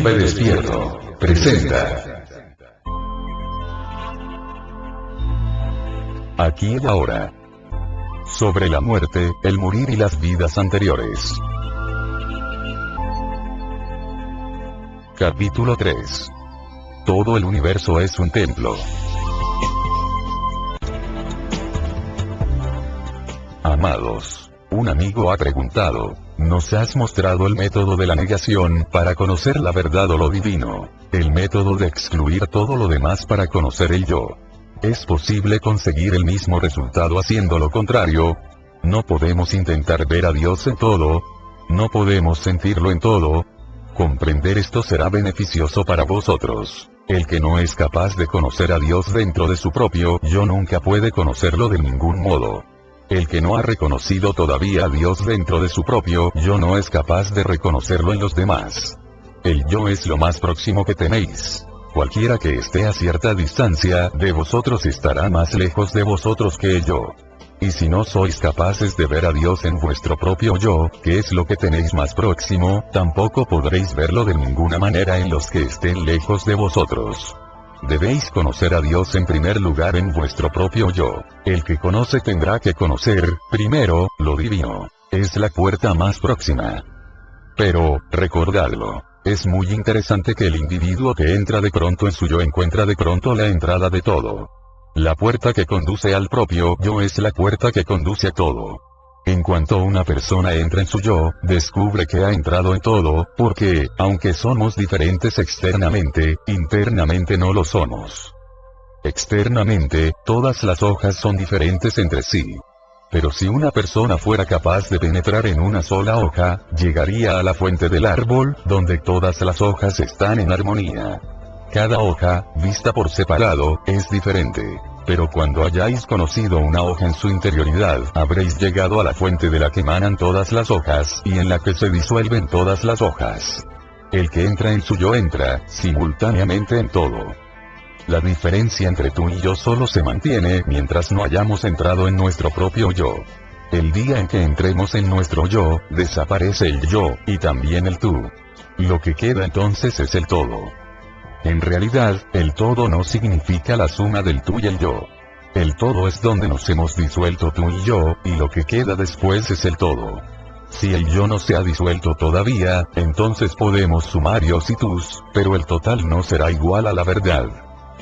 Vive Despierto presenta. Aquí y ahora. Sobre la muerte, el morir y las vidas anteriores. Capítulo 3. Todo el universo es un templo. Amados, un amigo ha preguntado, ¿nos has mostrado el método de la negación para conocer la verdad o lo divino? El método de excluir todo lo demás para conocer el yo. ¿Es posible conseguir el mismo resultado haciendo lo contrario? No podemos intentar ver a Dios en todo. No podemos sentirlo en todo. Comprender esto será beneficioso para vosotros. El que no es capaz de conocer a Dios dentro de su propio yo nunca puede conocerlo de ningún modo. El que no ha reconocido todavía a Dios dentro de su propio yo no es capaz de reconocerlo en los demás. El yo es lo más próximo que tenéis. Cualquiera que esté a cierta distancia de vosotros estará más lejos de vosotros que el yo. Y si no sois capaces de ver a Dios en vuestro propio yo, que es lo que tenéis más próximo, tampoco podréis verlo de ninguna manera en los que estén lejos de vosotros. Debéis conocer a Dios en primer lugar en vuestro propio yo. El que conoce tendrá que conocer, primero, lo divino. Es la puerta más próxima. Pero, recordadlo. Es muy interesante que el individuo que entra de pronto en su yo encuentra de pronto la entrada de todo. La puerta que conduce al propio yo es la puerta que conduce a todo. En cuanto una persona entra en su yo, descubre que ha entrado en todo, porque, aunque somos diferentes externamente, internamente no lo somos. Externamente, todas las hojas son diferentes entre sí. Pero si una persona fuera capaz de penetrar en una sola hoja, llegaría a la fuente del árbol, donde todas las hojas están en armonía. Cada hoja, vista por separado, es diferente. Pero cuando hayáis conocido una hoja en su interioridad, habréis llegado a la fuente de la que emanan todas las hojas, y en la que se disuelven todas las hojas. El que entra en su yo entra, simultáneamente en todo. La diferencia entre tú y yo solo se mantiene mientras no hayamos entrado en nuestro propio yo. El día en que entremos en nuestro yo, desaparece el yo, y también el tú. Lo que queda entonces es el todo. En realidad, el todo no significa la suma del tú y el yo. El todo es donde nos hemos disuelto tú y yo, y lo que queda después es el todo. Si el yo no se ha disuelto todavía, entonces podemos sumar yos y tus, pero el total no será igual a la verdad.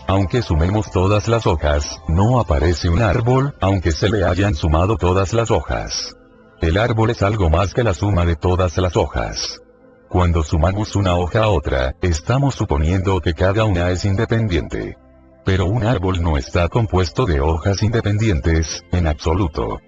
Aunque sumemos todas las hojas, no aparece un árbol, aunque se le hayan sumado todas las hojas. El árbol es algo más que la suma de todas las hojas. Cuando sumamos una hoja a otra, estamos suponiendo que cada una es independiente. Pero un árbol no está compuesto de hojas independientes, en absoluto.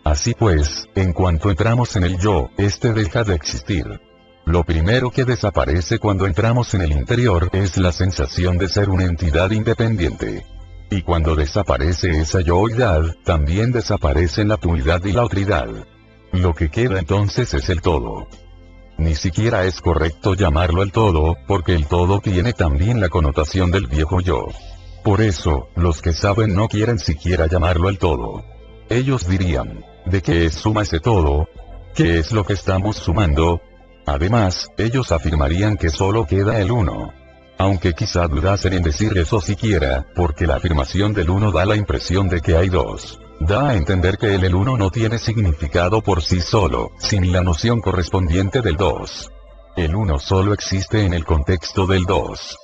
Así pues, en cuanto entramos en el yo, este deja de existir. Lo primero que desaparece cuando entramos en el interior es la sensación de ser una entidad independiente. Y cuando desaparece esa yoidad, también desaparecen la tuidad y la otridad. Lo que queda entonces es el todo. Ni siquiera es correcto llamarlo el todo, porque el todo tiene también la connotación del viejo yo. Por eso, los que saben no quieren siquiera llamarlo el todo. Ellos dirían, ¿de qué es suma ese todo? ¿Qué es lo que estamos sumando? Además, ellos afirmarían que solo queda el uno. Aunque quizá dudasen en decir eso siquiera, porque la afirmación del uno da la impresión de que hay dos. Da a entender que el uno no tiene significado por sí solo, sin la noción correspondiente del dos. El uno solo existe en el contexto del dos.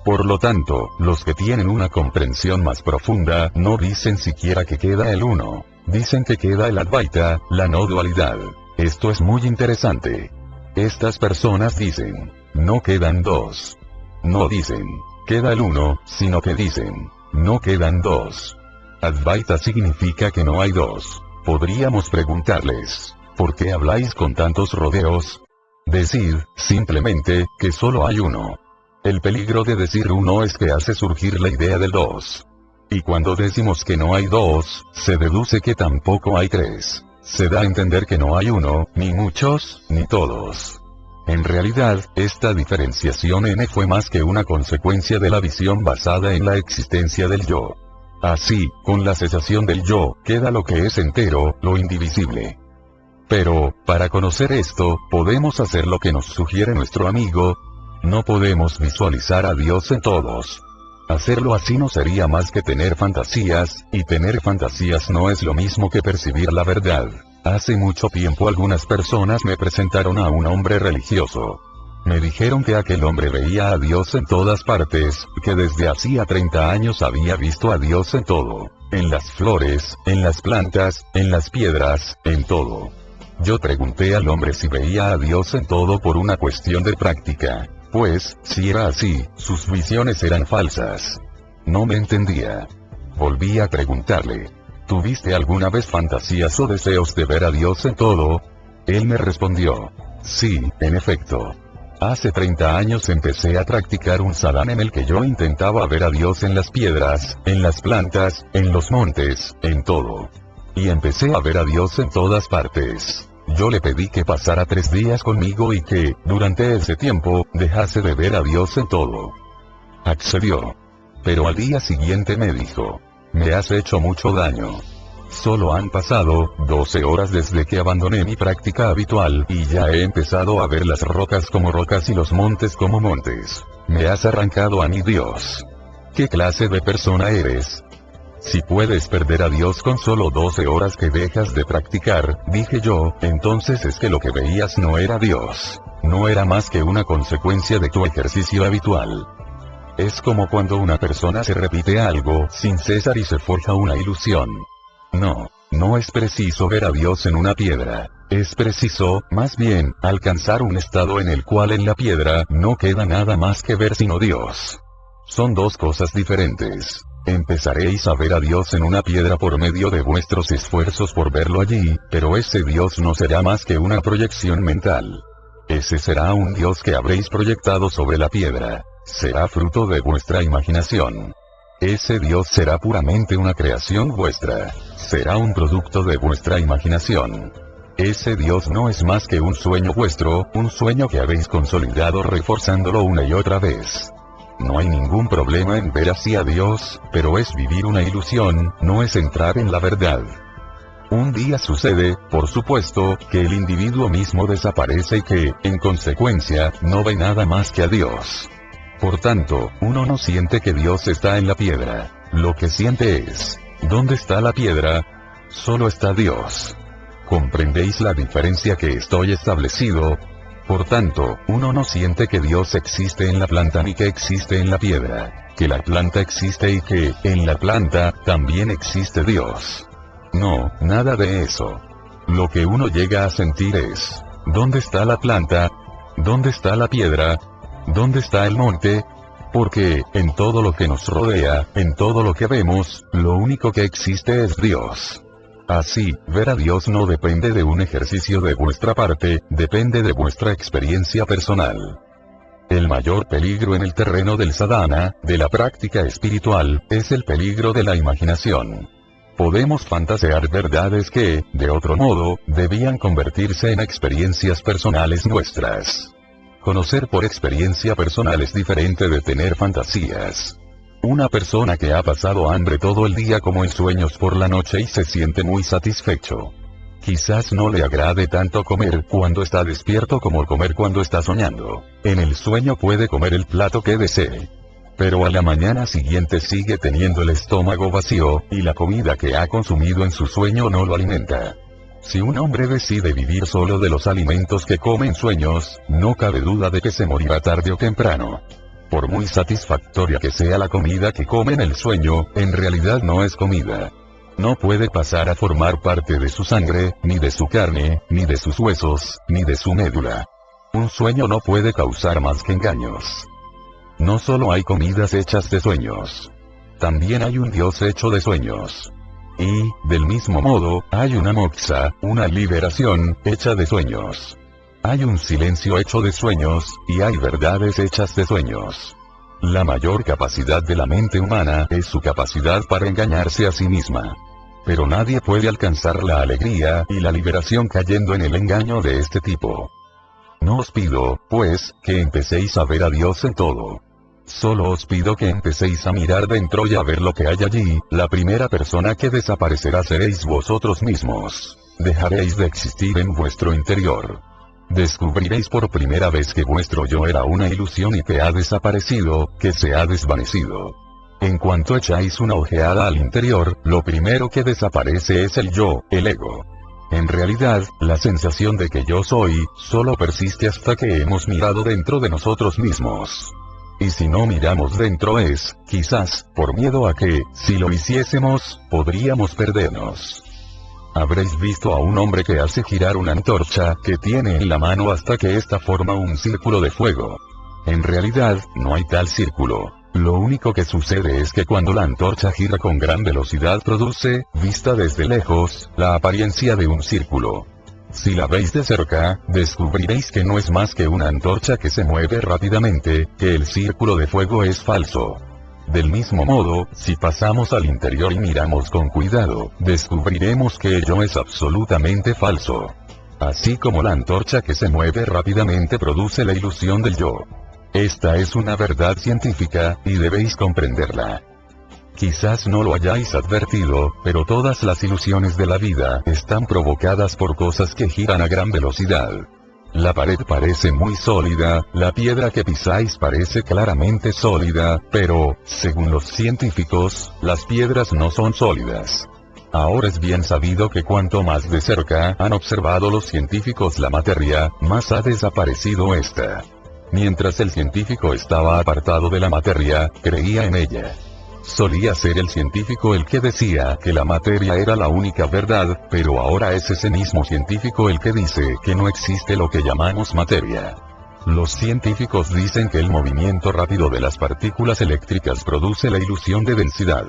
Por lo tanto, los que tienen una comprensión más profunda, no dicen siquiera que queda el uno. Dicen que queda el Advaita, la no dualidad. Esto es muy interesante. Estas personas dicen, no quedan dos. No dicen, queda el uno, sino que dicen, no quedan dos. Advaita significa que no hay dos. Podríamos preguntarles, ¿por qué habláis con tantos rodeos? Decid, simplemente, que solo hay uno. El peligro de decir uno es que hace surgir la idea del dos. Y cuando decimos que no hay dos, se deduce que tampoco hay tres. Se da a entender que no hay uno, ni muchos, ni todos. En realidad, esta diferenciación N fue más que una consecuencia de la visión basada en la existencia del yo. Así, con la cesación del yo, queda lo que es entero, lo indivisible. Pero, para conocer esto, podemos hacer lo que nos sugiere nuestro amigo. No podemos visualizar a Dios en todos. Hacerlo así no sería más que tener fantasías, y tener fantasías no es lo mismo que percibir la verdad. Hace mucho tiempo algunas personas me presentaron a un hombre religioso. Me dijeron que aquel hombre veía a Dios en todas partes, que desde hacía 30 años había visto a Dios en todo. En las flores, en las plantas, en las piedras, en todo. Yo pregunté al hombre si veía a Dios en todo por una cuestión de práctica. Pues, si era así, sus visiones eran falsas. No me entendía. Volví a preguntarle. ¿Tuviste alguna vez fantasías o deseos de ver a Dios en todo? Él me respondió. Sí, en efecto. Hace 30 años empecé a practicar un sadhana en el que yo intentaba ver a Dios en las piedras, en las plantas, en los montes, en todo. Y empecé a ver a Dios en todas partes. Yo le pedí que pasara 3 días conmigo y que, durante ese tiempo, dejase de ver a Dios en todo. Accedió. Pero al día siguiente me dijo. Me has hecho mucho daño. Solo han pasado 12 horas desde que abandoné mi práctica habitual y ya he empezado a ver las rocas como rocas y los montes como montes. Me has arrancado a mi Dios. ¿Qué clase de persona eres? Si puedes perder a Dios con solo 12 horas que dejas de practicar, dije yo, entonces es que lo que veías no era Dios. No era más que una consecuencia de tu ejercicio habitual. Es como cuando una persona se repite algo sin cesar y se forja una ilusión. No es preciso ver a Dios en una piedra. Es preciso, más bien, alcanzar un estado en el cual en la piedra no queda nada más que ver sino Dios. Son dos cosas diferentes. Empezaréis a ver a Dios en una piedra por medio de vuestros esfuerzos por verlo allí, pero ese Dios no será más que una proyección mental. Ese será un Dios que habréis proyectado sobre la piedra. Será fruto de vuestra imaginación. Ese Dios será puramente una creación vuestra. Será un producto de vuestra imaginación. Ese Dios no es más que un sueño vuestro, un sueño que habéis consolidado reforzándolo una y otra vez. No hay ningún problema en ver así a Dios, pero es vivir una ilusión, no es entrar en la verdad. Un día sucede, por supuesto, que el individuo mismo desaparece y que, en consecuencia, no ve nada más que a Dios. Por tanto, uno no siente que Dios está en la piedra. Lo que siente es, ¿dónde está la piedra? Solo está Dios. ¿Comprendéis la diferencia que estoy establecido? Por tanto, uno no siente que Dios existe en la planta ni que existe en la piedra, que la planta existe y que, en la planta, también existe Dios. No, nada de eso. Lo que uno llega a sentir es, ¿dónde está la planta? ¿Dónde está la piedra? ¿Dónde está el monte? Porque, en todo lo que nos rodea, en todo lo que vemos, lo único que existe es Dios. Así, ver a Dios no depende de un ejercicio de vuestra parte, depende de vuestra experiencia personal. El mayor peligro en el terreno del sadhana, de la práctica espiritual, es el peligro de la imaginación. Podemos fantasear verdades que, de otro modo, debían convertirse en experiencias personales nuestras. Conocer por experiencia personal es diferente de tener fantasías. Una persona que ha pasado hambre todo el día como en sueños por la noche y se siente muy satisfecho. Quizás no le agrade tanto comer cuando está despierto como comer cuando está soñando. En el sueño puede comer el plato que desee. Pero a la mañana siguiente sigue teniendo el estómago vacío, y la comida que ha consumido en su sueño no lo alimenta. Si un hombre decide vivir solo de los alimentos que come en sueños, no cabe duda de que se morirá tarde o temprano. Por muy satisfactoria que sea la comida que come en el sueño, en realidad no es comida. No puede pasar a formar parte de su sangre, ni de su carne, ni de sus huesos, ni de su médula. Un sueño no puede causar más que engaños. No solo hay comidas hechas de sueños. También hay un Dios hecho de sueños. Y, del mismo modo, hay una moksha, una liberación, hecha de sueños. Hay un silencio hecho de sueños, y hay verdades hechas de sueños. La mayor capacidad de la mente humana es su capacidad para engañarse a sí misma. Pero nadie puede alcanzar la alegría y la liberación cayendo en el engaño de este tipo. No os pido, pues, que empecéis a ver a Dios en todo. Solo os pido que empecéis a mirar dentro y a ver lo que hay allí. La primera persona que desaparecerá seréis vosotros mismos. Dejaréis de existir en vuestro interior. Descubriréis por primera vez que vuestro yo era una ilusión y que ha desaparecido, que se ha desvanecido. En cuanto echáis una ojeada al interior, lo primero que desaparece es el yo, el ego. En realidad, la sensación de que yo soy, solo persiste hasta que hemos mirado dentro de nosotros mismos. Y si no miramos dentro es, quizás, por miedo a que, si lo hiciésemos, podríamos perdernos. Habréis visto a un hombre que hace girar una antorcha que tiene en la mano hasta que ésta forma un círculo de fuego. En realidad, no hay tal círculo. Lo único que sucede es que cuando la antorcha gira con gran velocidad produce, vista desde lejos, la apariencia de un círculo. Si la veis de cerca, descubriréis que no es más que una antorcha que se mueve rápidamente, que el círculo de fuego es falso. Del mismo modo, si pasamos al interior y miramos con cuidado, descubriremos que el yo es absolutamente falso. Así como la antorcha que se mueve rápidamente produce la ilusión del yo. Esta es una verdad científica, y debéis comprenderla. Quizás no lo hayáis advertido, pero todas las ilusiones de la vida están provocadas por cosas que giran a gran velocidad. La pared parece muy sólida, la piedra que pisáis parece claramente sólida, pero, según los científicos, las piedras no son sólidas. Ahora es bien sabido que cuanto más de cerca han observado los científicos la materia, más ha desaparecido esta. Mientras el científico estaba apartado de la materia, creía en ella. Solía ser el científico el que decía que la materia era la única verdad, pero ahora es ese mismo científico el que dice que no existe lo que llamamos materia. Los científicos dicen que el movimiento rápido de las partículas eléctricas produce la ilusión de densidad.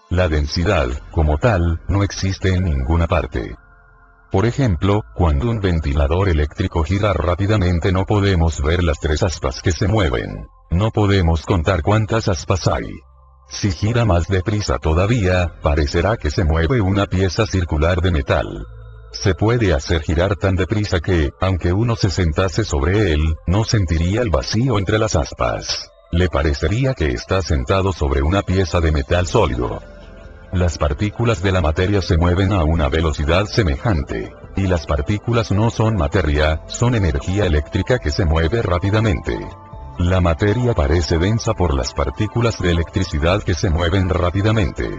La densidad, como tal, no existe en ninguna parte. Por ejemplo, cuando un ventilador eléctrico gira rápidamente no podemos ver las 3 aspas que se mueven. No podemos contar cuántas aspas hay. Si gira más deprisa todavía, parecerá que se mueve una pieza circular de metal. Se puede hacer girar tan deprisa que, aunque uno se sentase sobre él, no sentiría el vacío entre las aspas. Le parecería que está sentado sobre una pieza de metal sólido. Las partículas de la materia se mueven a una velocidad semejante. Y las partículas no son materia, son energía eléctrica que se mueve rápidamente. La materia parece densa por las partículas de electricidad que se mueven rápidamente.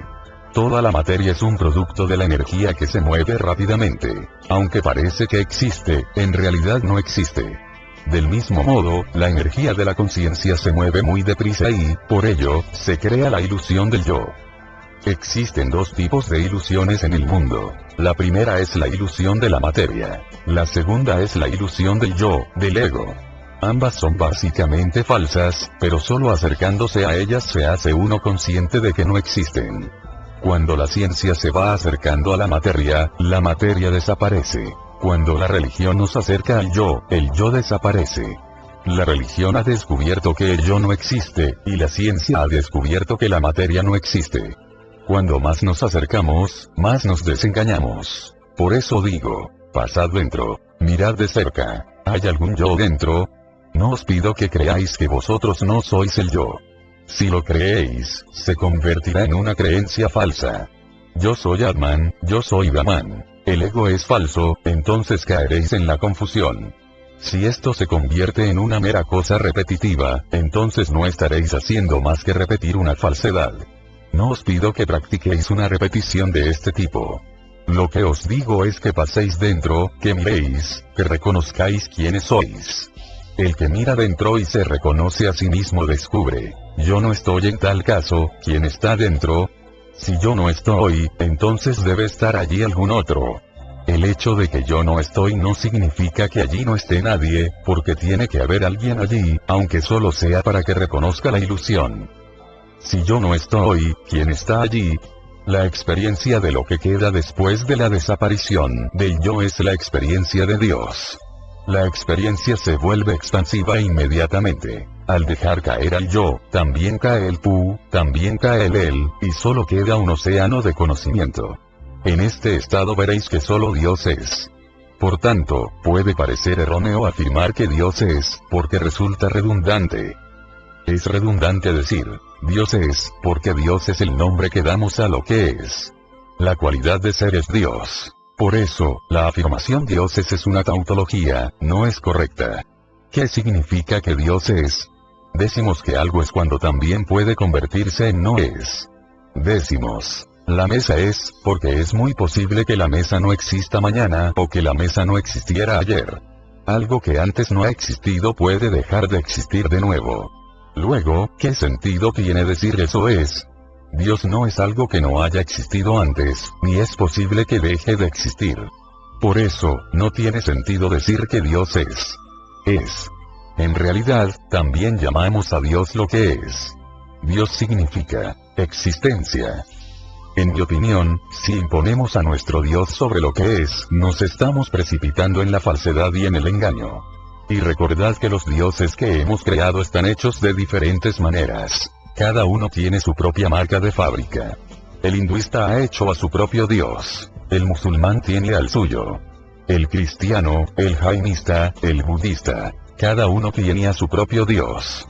Toda la materia es un producto de la energía que se mueve rápidamente. Aunque parece que existe, en realidad no existe. Del mismo modo, la energía de la conciencia se mueve muy deprisa y, por ello, se crea la ilusión del yo. Existen 2 tipos de ilusiones en el mundo. La primera es la ilusión de la materia. La segunda es la ilusión del yo, del ego. Ambas son básicamente falsas, pero solo acercándose a ellas se hace uno consciente de que no existen. Cuando la ciencia se va acercando a la materia desaparece. Cuando la religión nos acerca al yo, el yo desaparece. La religión ha descubierto que el yo no existe, y la ciencia ha descubierto que la materia no existe. Cuando más nos acercamos, más nos desengañamos. Por eso digo, pasad dentro, mirad de cerca, ¿hay algún yo dentro? No os pido que creáis que vosotros no sois el yo. Si lo creéis, se convertirá en una creencia falsa. Yo soy Atman, yo soy Brahman. El ego es falso, entonces caeréis en la confusión. Si esto se convierte en una mera cosa repetitiva, entonces no estaréis haciendo más que repetir una falsedad. No os pido que practiquéis una repetición de este tipo. Lo que os digo es que paséis dentro, que miréis, que reconozcáis quiénes sois. El que mira dentro y se reconoce a sí mismo descubre, yo no estoy en tal caso, ¿quién está dentro? Si yo no estoy, entonces debe estar allí algún otro. El hecho de que yo no estoy no significa que allí no esté nadie, porque tiene que haber alguien allí, aunque solo sea para que reconozca la ilusión. Si yo no estoy, ¿quién está allí? La experiencia de lo que queda después de la desaparición del yo es la experiencia de Dios. La experiencia se vuelve expansiva inmediatamente. Al dejar caer al yo, también cae el pu, también cae el él, y solo queda un océano de conocimiento. En este estado veréis que solo Dios es. Por tanto, puede parecer erróneo afirmar que Dios es, porque resulta redundante. Es redundante decir, Dios es, porque Dios es el nombre que damos a lo que es. La cualidad de ser es Dios. Por eso, la afirmación dioses es una tautología, no es correcta. ¿Qué significa que Dios es? Decimos que algo es cuando también puede convertirse en no es. Decimos, la mesa es, porque es muy posible que la mesa no exista mañana o que la mesa no existiera ayer. Algo que antes no ha existido puede dejar de existir de nuevo. Luego, ¿qué sentido tiene decir eso es? Dios no es algo que no haya existido antes, ni es posible que deje de existir. Por eso, no tiene sentido decir que Dios es. Es. En realidad, también llamamos a Dios lo que es. Dios significa existencia. En mi opinión, si imponemos a nuestro Dios sobre lo que es, nos estamos precipitando en la falsedad y en el engaño. Y recordad que los dioses que hemos creado están hechos de diferentes maneras. Cada uno tiene su propia marca de fábrica. El hinduista ha hecho a su propio Dios. El musulmán tiene al suyo. El cristiano, el jainista, el budista. Cada uno tiene a su propio Dios.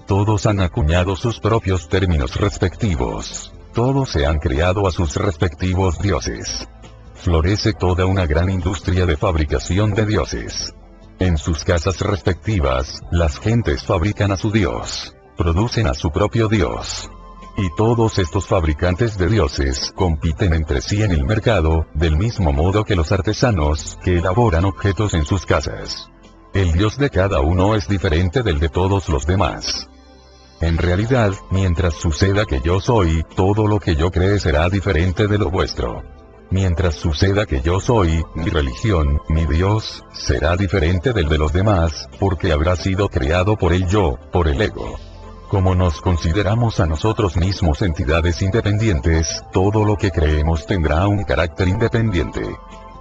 Todos han acuñado sus propios términos respectivos. Todos se han creado a sus respectivos dioses. Florece toda una gran industria de fabricación de dioses. En sus casas respectivas, las gentes fabrican a su Dios. Producen a su propio Dios. Y todos estos fabricantes de dioses compiten entre sí en el mercado, del mismo modo que los artesanos, que elaboran objetos en sus casas. El Dios de cada uno es diferente del de todos los demás. En realidad, mientras suceda que yo soy, todo lo que yo cree será diferente de lo vuestro. Mientras suceda que yo soy, mi religión, mi Dios, será diferente del de los demás, porque habrá sido creado por el yo, por el ego. Como nos consideramos a nosotros mismos entidades independientes, todo lo que creemos tendrá un carácter independiente.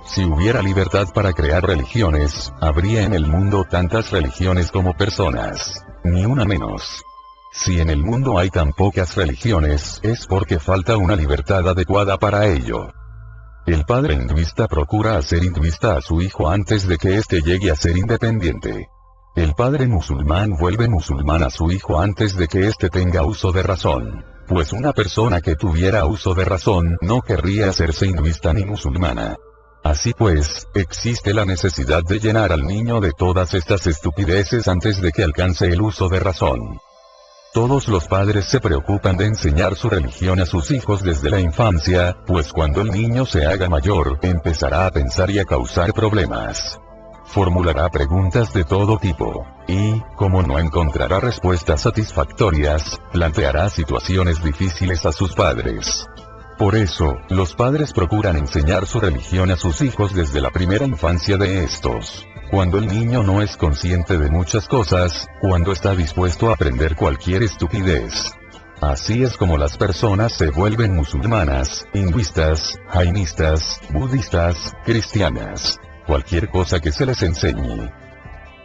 Si hubiera libertad para crear religiones, habría en el mundo tantas religiones como personas. Ni una menos. Si en el mundo hay tan pocas religiones, es porque falta una libertad adecuada para ello. El padre hinduista procura hacer hinduista a su hijo antes de que éste llegue a ser independiente. El padre musulmán vuelve musulmán a su hijo antes de que éste tenga uso de razón. Pues una persona que tuviera uso de razón no querría hacerse hinduista ni musulmana. Así pues, existe la necesidad de llenar al niño de todas estas estupideces antes de que alcance el uso de razón. Todos los padres se preocupan de enseñar su religión a sus hijos desde la infancia, pues cuando el niño se haga mayor, empezará a pensar y a causar problemas. Formulará preguntas de todo tipo, y, como no encontrará respuestas satisfactorias, planteará situaciones difíciles a sus padres. Por eso, los padres procuran enseñar su religión a sus hijos desde la primera infancia de estos. Cuando el niño no es consciente de muchas cosas, cuando está dispuesto a aprender cualquier estupidez. Así es como las personas se vuelven musulmanas, hinduistas, jainistas, budistas, cristianas. Cualquier cosa que se les enseñe.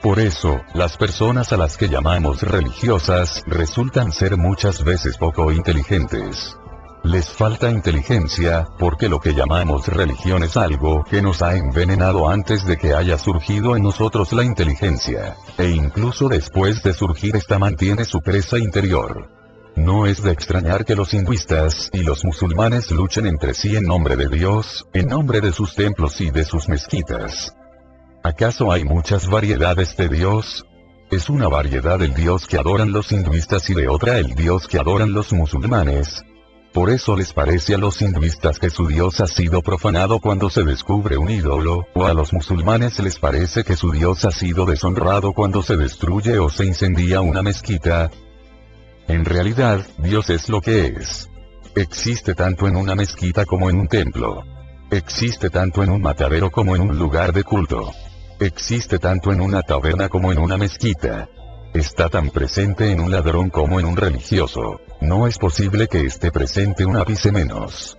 Por eso, las personas a las que llamamos religiosas resultan ser muchas veces poco inteligentes. Les falta inteligencia, porque lo que llamamos religión es algo que nos ha envenenado antes de que haya surgido en nosotros la inteligencia, e incluso después de surgir esta mantiene su presa interior. No es de extrañar que los hinduistas y los musulmanes luchen entre sí en nombre de Dios, en nombre de sus templos y de sus mezquitas. ¿Acaso hay muchas variedades de Dios? Es una variedad el Dios que adoran los hinduistas y de otra el Dios que adoran los musulmanes. Por eso les parece a los hinduistas que su Dios ha sido profanado cuando se descubre un ídolo, o a los musulmanes les parece que su Dios ha sido deshonrado cuando se destruye o se incendia una mezquita. En realidad, Dios es lo que es. Existe tanto en una mezquita como en un templo. Existe tanto en un matadero como en un lugar de culto. Existe tanto en una taberna como en una mezquita. Está tan presente en un ladrón como en un religioso. No es posible que esté presente un ápice menos.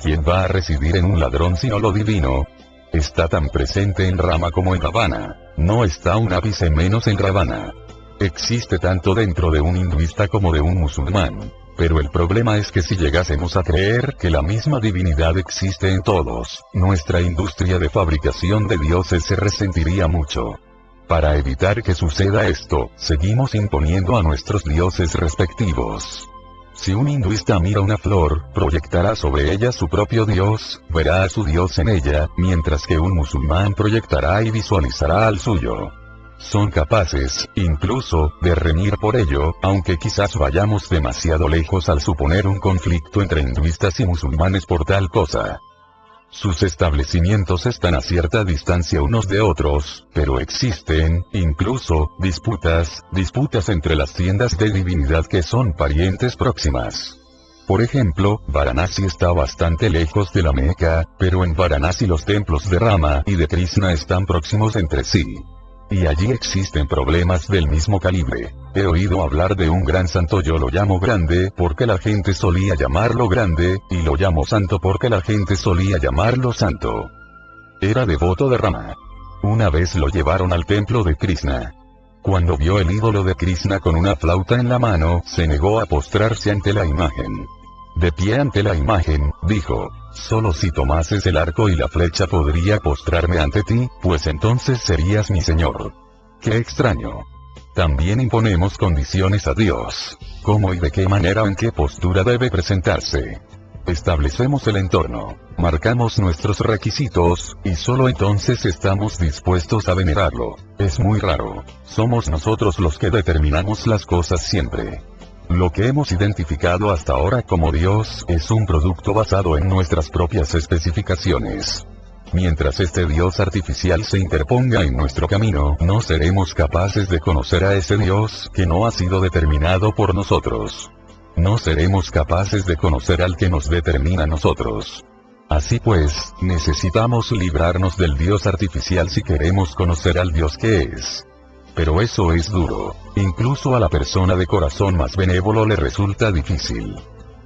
¿Quién va a residir en un ladrón sino lo divino? Está tan presente en Rama como en Ravana. No está un ápice menos en Ravana. Existe tanto dentro de un hinduista como de un musulmán. Pero el problema es que si llegásemos a creer que la misma divinidad existe en todos, nuestra industria de fabricación de dioses se resentiría mucho. Para evitar que suceda esto, seguimos imponiendo a nuestros dioses respectivos. Si un hinduista mira una flor, proyectará sobre ella su propio Dios, verá a su Dios en ella, mientras que un musulmán proyectará y visualizará al suyo. Son capaces, incluso, de reñir por ello, aunque quizás vayamos demasiado lejos al suponer un conflicto entre hinduistas y musulmanes por tal cosa. Sus establecimientos están a cierta distancia unos de otros, pero existen, incluso, disputas entre las tiendas de divinidad que son parientes próximas. Por ejemplo, Varanasi está bastante lejos de la Meca, pero en Varanasi los templos de Rama y de Krishna están próximos entre sí. Y allí existen problemas del mismo calibre. He oído hablar de un gran santo, yo lo llamo grande porque la gente solía llamarlo grande, y lo llamo santo porque la gente solía llamarlo santo. Era devoto de Rama. Una vez lo llevaron al templo de Krishna. Cuando vio el ídolo de Krishna con una flauta en la mano, se negó a postrarse ante la imagen. De pie ante la imagen, dijo: solo si tomases el arco y la flecha podría postrarme ante ti, pues entonces serías mi señor. ¡Qué extraño! También imponemos condiciones a Dios. ¿Cómo y de qué manera, en qué postura debe presentarse? Establecemos el entorno, marcamos nuestros requisitos, y solo entonces estamos dispuestos a venerarlo. Es muy raro. Somos nosotros los que determinamos las cosas siempre. Lo que hemos identificado hasta ahora como Dios es un producto basado en nuestras propias especificaciones. Mientras este Dios artificial se interponga en nuestro camino, no seremos capaces de conocer a ese Dios que no ha sido determinado por nosotros. No seremos capaces de conocer al que nos determina a nosotros. Así pues, necesitamos librarnos del Dios artificial si queremos conocer al Dios que es. Pero eso es duro. Incluso a la persona de corazón más benévolo le resulta difícil.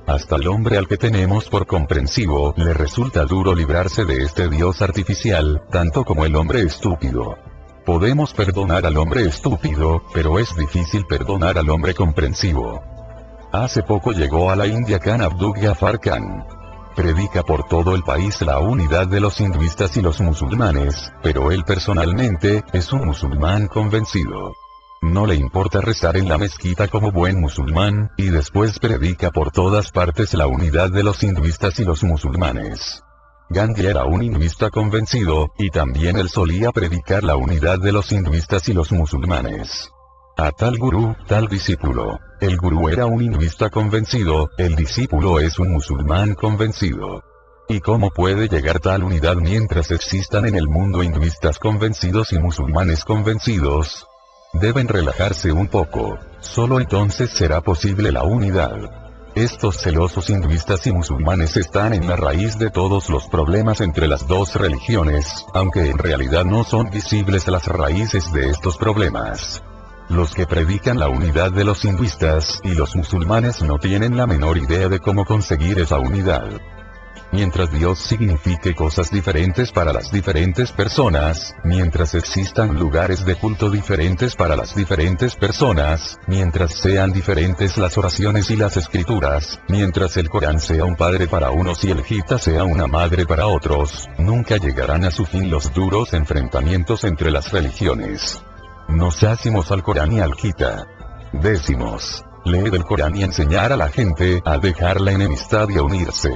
Hasta el hombre al que tenemos por comprensivo le resulta duro librarse de este Dios artificial, tanto como el hombre estúpido. Podemos perdonar al hombre estúpido, pero es difícil perdonar al hombre comprensivo. Hace poco llegó a la India Khan Abdul Ghaffar Khan. Predica por todo el país la unidad de los hinduistas y los musulmanes, pero él personalmente, es un musulmán convencido. No le importa rezar en la mezquita como buen musulmán, y después predica por todas partes la unidad de los hinduistas y los musulmanes. Gandhi era un hinduista convencido, y también él solía predicar la unidad de los hinduistas y los musulmanes. A tal gurú, tal discípulo. El gurú era un hinduista convencido, el discípulo es un musulmán convencido. ¿Y cómo puede llegar tal unidad mientras existan en el mundo hinduistas convencidos y musulmanes convencidos? Deben relajarse un poco, solo entonces será posible la unidad. Estos celosos hinduistas y musulmanes están en la raíz de todos los problemas entre las dos religiones, aunque en realidad no son visibles las raíces de estos problemas. Los que predican la unidad de los hinduistas y los musulmanes no tienen la menor idea de cómo conseguir esa unidad. Mientras Dios signifique cosas diferentes para las diferentes personas, mientras existan lugares de culto diferentes para las diferentes personas, mientras sean diferentes las oraciones y las escrituras, mientras el Corán sea un padre para unos y el Gita sea una madre para otros, nunca llegarán a su fin los duros enfrentamientos entre las religiones. Nos asimos al Corán y al Gita. Decimos: leed el Corán y enseñar a la gente a dejar la enemistad y a unirse.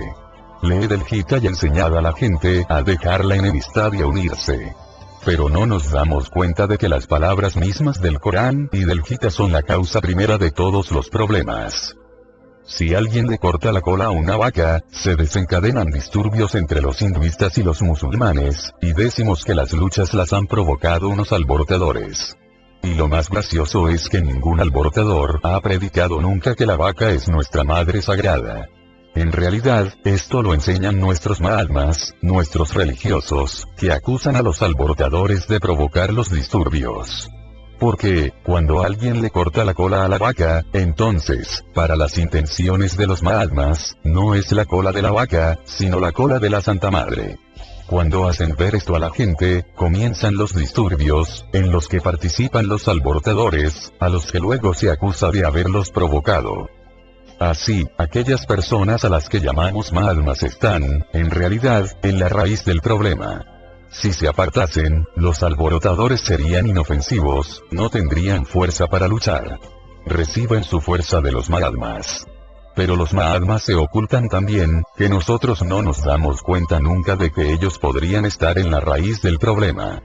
Leed el Gita y enseñad a la gente a dejar la enemistad y a unirse. Pero no nos damos cuenta de que las palabras mismas del Corán y del Gita son la causa primera de todos los problemas. Si alguien le corta la cola a una vaca, se desencadenan disturbios entre los hinduistas y los musulmanes, y decimos que las luchas las han provocado unos alborotadores. Y lo más gracioso es que ningún alborotador ha predicado nunca que la vaca es nuestra madre sagrada. En realidad, esto lo enseñan nuestros mahatmas, nuestros religiosos, que acusan a los alborotadores de provocar los disturbios. Porque, cuando alguien le corta la cola a la vaca, entonces, para las intenciones de los mahatmas, no es la cola de la vaca, sino la cola de la Santa Madre. Cuando hacen ver esto a la gente, comienzan los disturbios, en los que participan los alborotadores, a los que luego se acusa de haberlos provocado. Así, aquellas personas a las que llamamos mahatmas están, en realidad, en la raíz del problema. Si se apartasen, los alborotadores serían inofensivos, no tendrían fuerza para luchar. Reciben su fuerza de los mahatmas. Pero los Mahatmas se ocultan tan bien, que nosotros no nos damos cuenta nunca de que ellos podrían estar en la raíz del problema.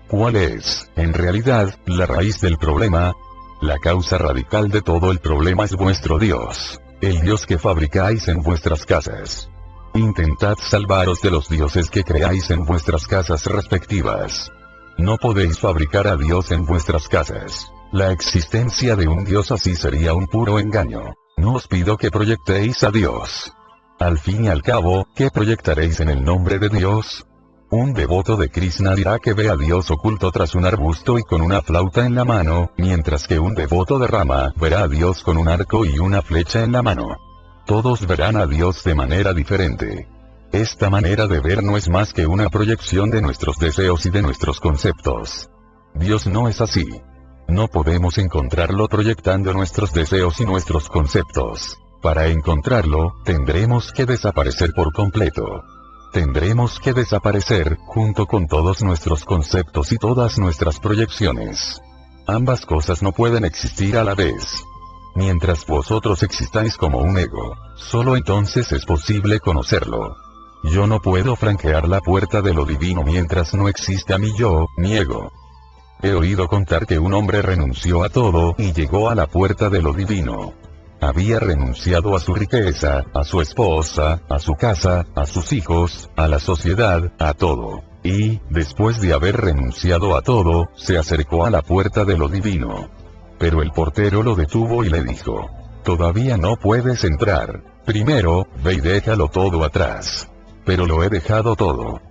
¿Cuál es, en realidad, la raíz del problema? La causa radical de todo el problema es vuestro Dios, el Dios que fabricáis en vuestras casas. Intentad salvaros de los dioses que creáis en vuestras casas respectivas. No podéis fabricar a Dios en vuestras casas. La existencia de un Dios así sería un puro engaño. No os pido que proyectéis a Dios. Al fin y al cabo, ¿qué proyectaréis en el nombre de Dios? Un devoto de Krishna dirá que ve a Dios oculto tras un arbusto y con una flauta en la mano, mientras que un devoto de Rama verá a Dios con un arco y una flecha en la mano. Todos verán a Dios de manera diferente. Esta manera de ver no es más que una proyección de nuestros deseos y de nuestros conceptos. Dios no es así. No podemos encontrarlo proyectando nuestros deseos y nuestros conceptos. Para encontrarlo, tendremos que desaparecer por completo. Tendremos que desaparecer, junto con todos nuestros conceptos y todas nuestras proyecciones. Ambas cosas no pueden existir a la vez. Mientras vosotros existáis como un ego, solo entonces es posible conocerlo. Yo no puedo franquear la puerta de lo divino mientras no exista mi yo, mi ego. He oído contar que un hombre renunció a todo y llegó a la puerta de lo divino. Había renunciado a su riqueza, a su esposa, a su casa, a sus hijos, a la sociedad, a todo. Y, después de haber renunciado a todo, se acercó a la puerta de lo divino. Pero el portero lo detuvo y le dijo: todavía no puedes entrar. Primero, ve y déjalo todo atrás. Pero lo he dejado todo.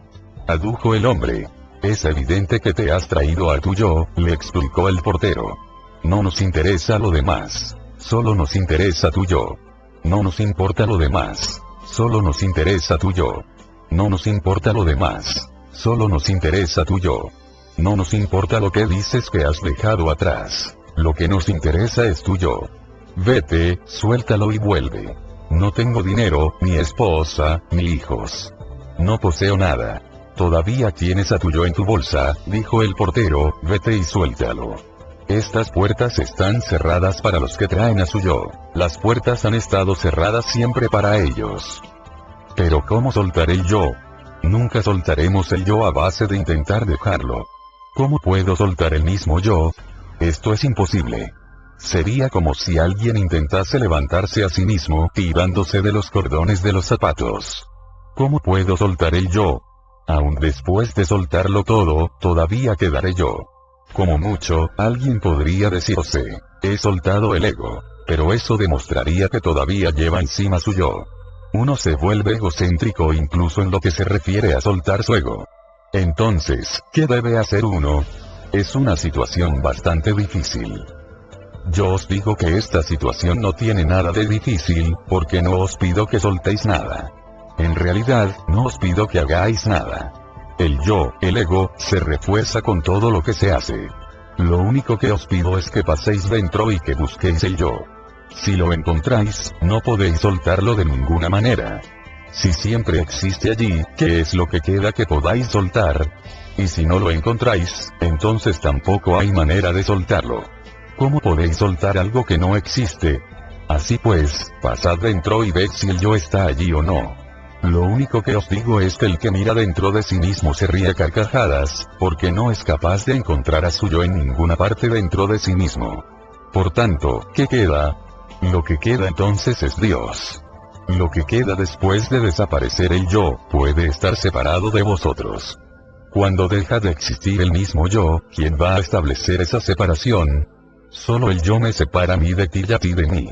Adujo el hombre. Es evidente que te has traído a tu yo, le explicó el portero. No nos interesa lo demás. Solo nos interesa tu yo. No nos importa lo demás. Solo nos interesa tu yo. No nos importa lo demás. Solo nos interesa tu yo. No nos importa lo que dices que has dejado atrás. Lo que nos interesa es tu yo. Vete, suéltalo y vuelve. No tengo dinero, ni esposa, ni hijos. No poseo nada. Todavía tienes a tu yo en tu bolsa, dijo el portero, vete y suéltalo. Estas puertas están cerradas para los que traen a su yo. Las puertas han estado cerradas siempre para ellos. Pero ¿cómo soltar el yo? Nunca soltaremos el yo a base de intentar dejarlo. ¿Cómo puedo soltar el mismo yo? Esto es imposible. Sería como si alguien intentase levantarse a sí mismo, tirándose de los cordones de los zapatos. ¿Cómo puedo soltar el yo? Aún después de soltarlo todo, todavía quedaré yo. Como mucho, alguien podría decirse, he soltado el ego. Pero eso demostraría que todavía lleva encima su yo. Uno se vuelve egocéntrico incluso en lo que se refiere a soltar su ego. Entonces, ¿qué debe hacer uno? Es una situación bastante difícil. Yo os digo que esta situación no tiene nada de difícil, porque no os pido que soltéis nada. En realidad, no os pido que hagáis nada. El yo, el ego, se refuerza con todo lo que se hace. Lo único que os pido es que paséis dentro y que busquéis el yo. Si lo encontráis, no podéis soltarlo de ninguna manera. Si siempre existe allí, ¿qué es lo que queda que podáis soltar? Y si no lo encontráis, entonces tampoco hay manera de soltarlo. ¿Cómo podéis soltar algo que no existe? Así pues, pasad dentro y ved si el yo está allí o no. Lo único que os digo es que el que mira dentro de sí mismo se ríe a carcajadas, porque no es capaz de encontrar a su yo en ninguna parte dentro de sí mismo. Por tanto, ¿qué queda? Lo que queda entonces es Dios. Lo que queda después de desaparecer el yo, puede estar separado de vosotros. Cuando deja de existir el mismo yo, ¿quién va a establecer esa separación? Solo el yo me separa a mí de ti y a ti de mí.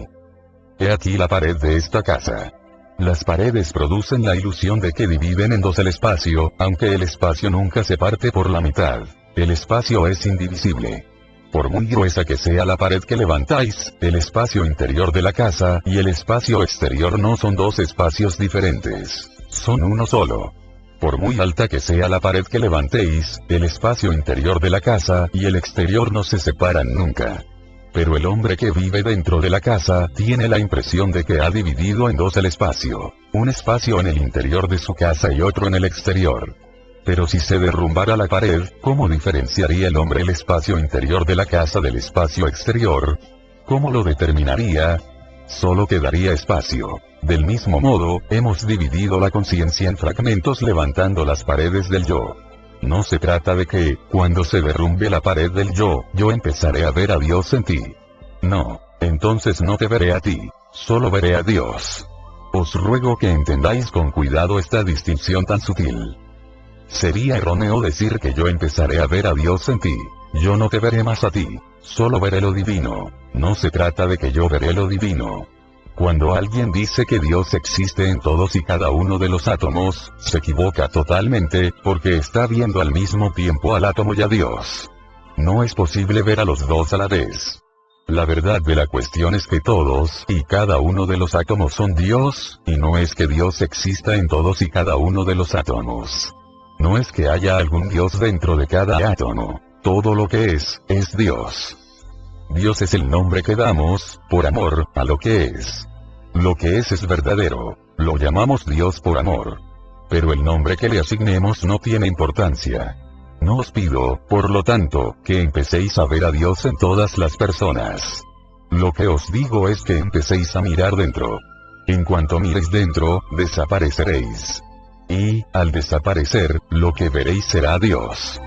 He aquí la pared de esta casa. Las paredes producen la ilusión de que dividen en dos el espacio, aunque el espacio nunca se parte por la mitad. El espacio es indivisible. Por muy gruesa que sea la pared que levantáis, el espacio interior de la casa y el espacio exterior no son dos espacios diferentes. Son uno solo. Por muy alta que sea la pared que levantéis, el espacio interior de la casa y el exterior no se separan nunca. Pero el hombre que vive dentro de la casa tiene la impresión de que ha dividido en dos el espacio. Un espacio en el interior de su casa y otro en el exterior. Pero si se derrumbara la pared, ¿cómo diferenciaría el hombre el espacio interior de la casa del espacio exterior? ¿Cómo lo determinaría? solo quedaría espacio. Del mismo modo, hemos dividido la conciencia en fragmentos levantando las paredes del yo. No se trata de que, cuando se derrumbe la pared del yo empezaré a ver a Dios en ti. No, entonces no te veré a ti, solo veré a Dios. Os ruego que entendáis con cuidado esta distinción tan sutil. Sería erróneo decir que yo empezaré a ver a Dios en ti. Yo no te veré más a ti, solo veré lo divino. No se trata de que yo veré lo divino. Cuando alguien dice que Dios existe en todos y cada uno de los átomos, se equivoca totalmente, porque está viendo al mismo tiempo al átomo y a Dios. No es posible ver a los dos a la vez. La verdad de la cuestión es que todos y cada uno de los átomos son Dios, y no es que Dios exista en todos y cada uno de los átomos. No es que haya algún Dios dentro de cada átomo. Todo lo que es Dios. Dios es el nombre que damos, por amor, a lo que es. Lo que es verdadero. Lo llamamos Dios por amor. Pero el nombre que le asignemos no tiene importancia. No os pido, por lo tanto, que empecéis a ver a Dios en todas las personas. Lo que os digo es que empecéis a mirar dentro. En cuanto miréis dentro, desapareceréis. Y, al desaparecer, lo que veréis será Dios.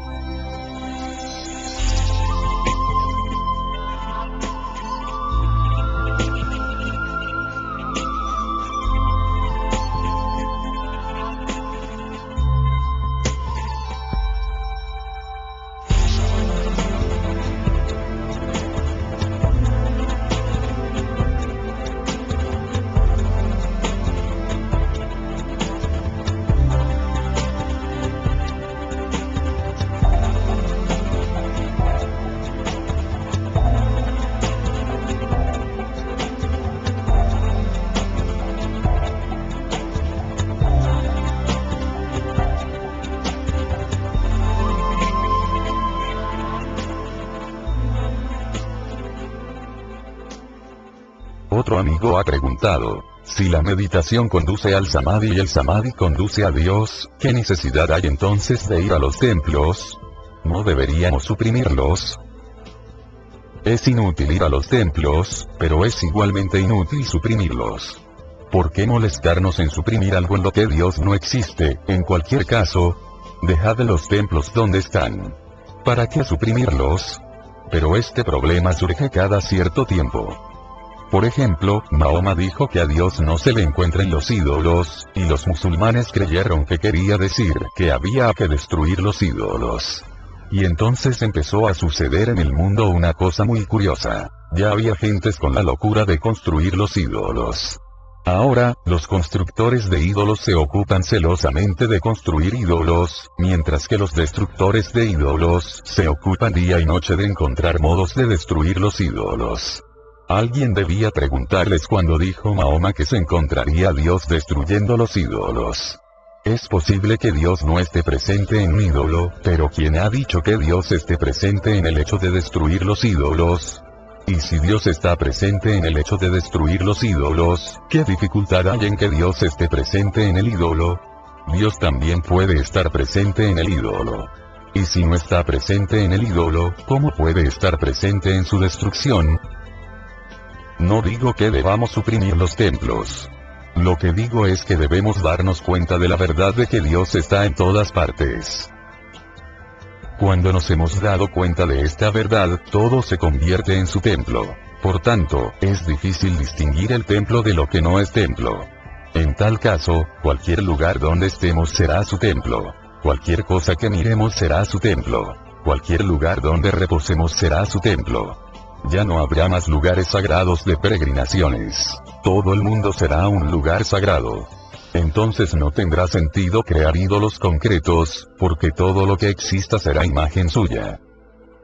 Otro amigo ha preguntado, si la meditación conduce al samadhi y el samadhi conduce a Dios, ¿qué necesidad hay entonces de ir a los templos? ¿No deberíamos suprimirlos? Es inútil ir a los templos, pero es igualmente inútil suprimirlos. ¿Por qué molestarnos en suprimir algo en lo que Dios no existe? En cualquier caso, dejad los templos donde están. ¿Para qué suprimirlos? Pero este problema surge cada cierto tiempo. Por ejemplo, Mahoma dijo que a Dios no se le encuentra en los ídolos, y los musulmanes creyeron que quería decir que había que destruir los ídolos. Y entonces empezó a suceder en el mundo una cosa muy curiosa. Ya había gentes con la locura de construir los ídolos. Ahora, los constructores de ídolos se ocupan celosamente de construir ídolos, mientras que los destructores de ídolos se ocupan día y noche de encontrar modos de destruir los ídolos. Alguien debía preguntarles cuando dijo Mahoma que se encontraría a Dios destruyendo los ídolos. Es posible que Dios no esté presente en un ídolo, pero ¿quién ha dicho que Dios esté presente en el hecho de destruir los ídolos? Y si Dios está presente en el hecho de destruir los ídolos, ¿qué dificultad hay en que Dios esté presente en el ídolo? Dios también puede estar presente en el ídolo. Y si no está presente en el ídolo, ¿cómo puede estar presente en su destrucción? No digo que debamos suprimir los templos. Lo que digo es que debemos darnos cuenta de la verdad de que Dios está en todas partes. Cuando nos hemos dado cuenta de esta verdad, todo se convierte en su templo. Por tanto, es difícil distinguir el templo de lo que no es templo. En tal caso, cualquier lugar donde estemos será su templo. Cualquier cosa que miremos será su templo. Cualquier lugar donde reposemos será su templo. Ya no habrá más lugares sagrados de peregrinaciones. Todo el mundo será un lugar sagrado. Entonces no tendrá sentido crear ídolos concretos, porque todo lo que exista será imagen suya.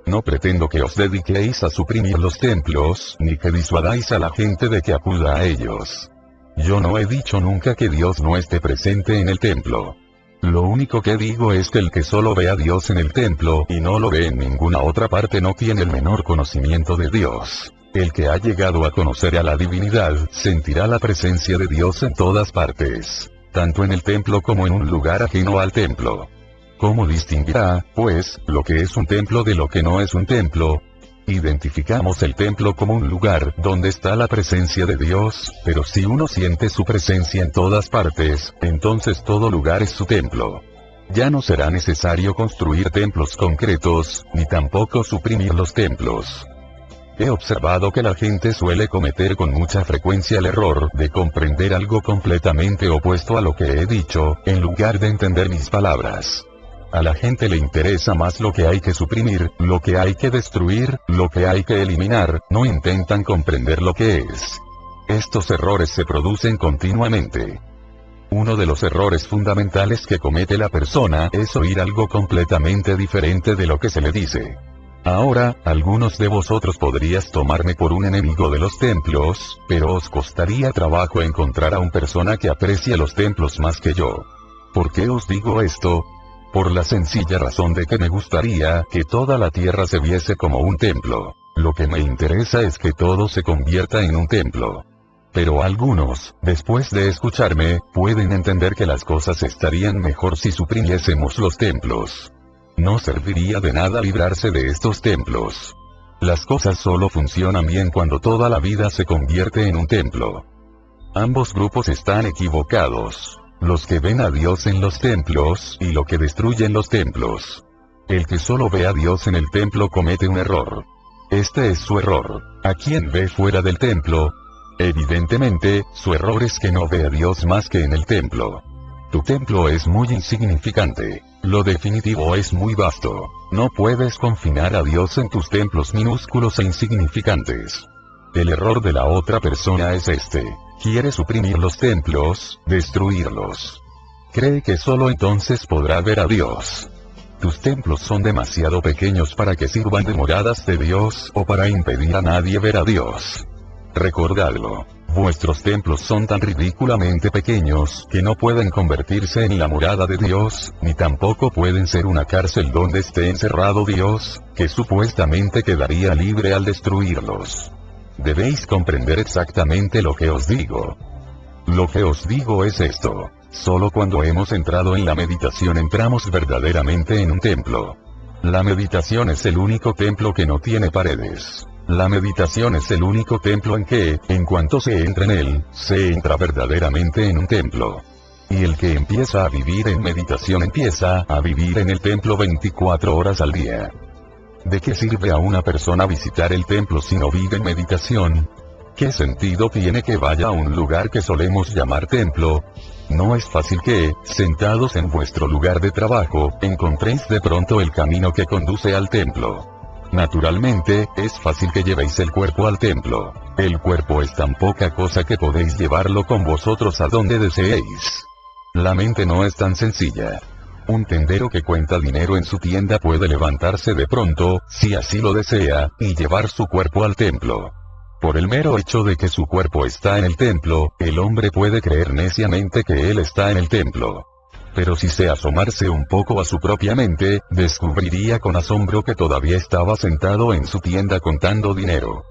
No pretendo que os dediquéis a suprimir los templos, ni que disuadáis a la gente de que acuda a ellos. Yo no he dicho nunca que Dios no esté presente en el templo. Lo único que digo es que el que solo ve a Dios en el templo y no lo ve en ninguna otra parte no tiene el menor conocimiento de Dios. El que ha llegado a conocer a la divinidad, sentirá la presencia de Dios en todas partes, tanto en el templo como en un lugar ajeno al templo. ¿Cómo distinguirá, pues, lo que es un templo de lo que no es un templo? Identificamos el templo como un lugar donde está la presencia de Dios, pero si uno siente su presencia en todas partes, entonces todo lugar es su templo. Ya no será necesario construir templos concretos, ni tampoco suprimir los templos. He observado que la gente suele cometer con mucha frecuencia el error de comprender algo completamente opuesto a lo que he dicho, en lugar de entender mis palabras. A la gente le interesa más lo que hay que suprimir, lo que hay que destruir, lo que hay que eliminar, no intentan comprender lo que es. Estos errores se producen continuamente. Uno de los errores fundamentales que comete la persona es oír algo completamente diferente de lo que se le dice. Ahora, algunos de vosotros podríais tomarme por un enemigo de los templos, pero os costaría trabajo encontrar a una persona que aprecie los templos más que yo. ¿Por qué os digo esto? Por la sencilla razón de que me gustaría que toda la tierra se viese como un templo. Lo que me interesa es que todo se convierta en un templo. Pero algunos, después de escucharme, pueden entender que las cosas estarían mejor si suprimiésemos los templos. No serviría de nada librarse de estos templos. Las cosas solo funcionan bien cuando toda la vida se convierte en un templo. Ambos grupos están equivocados. Los que ven a Dios en los templos y los que destruyen los templos. El que solo ve a Dios en el templo comete un error. Este es su error. ¿A quién ve fuera del templo? Evidentemente, su error es que no ve a Dios más que en el templo. Tu templo es muy insignificante. Lo definitivo es muy vasto. No puedes confinar a Dios en tus templos minúsculos e insignificantes. El error de la otra persona es este. Quiere suprimir los templos, destruirlos. Cree que solo entonces podrá ver a Dios. Tus templos son demasiado pequeños para que sirvan de moradas de Dios o para impedir a nadie ver a Dios. Recordadlo. Vuestros templos son tan ridículamente pequeños que no pueden convertirse en la morada de Dios, ni tampoco pueden ser una cárcel donde esté encerrado Dios, que supuestamente quedaría libre al destruirlos. Debéis comprender exactamente lo que os digo. Lo que os digo es esto. Solo cuando hemos entrado en la meditación entramos verdaderamente en un templo. La meditación es el único templo que no tiene paredes. La meditación es el único templo en que, en cuanto se entra en él, se entra verdaderamente en un templo. Y el que empieza a vivir en meditación empieza a vivir en el templo 24 horas al día. ¿De qué sirve a una persona visitar el templo si no vive en meditación? ¿Qué sentido tiene que vaya a un lugar que solemos llamar templo? No es fácil que, sentados en vuestro lugar de trabajo, encontréis de pronto el camino que conduce al templo. Naturalmente, es fácil que llevéis el cuerpo al templo. El cuerpo es tan poca cosa que podéis llevarlo con vosotros a donde deseéis. La mente no es tan sencilla. Un tendero que cuenta dinero en su tienda puede levantarse de pronto, si así lo desea, y llevar su cuerpo al templo. Por el mero hecho de que su cuerpo está en el templo, el hombre puede creer neciamente que él está en el templo. Pero si se asomase un poco a su propia mente, descubriría con asombro que todavía estaba sentado en su tienda contando dinero.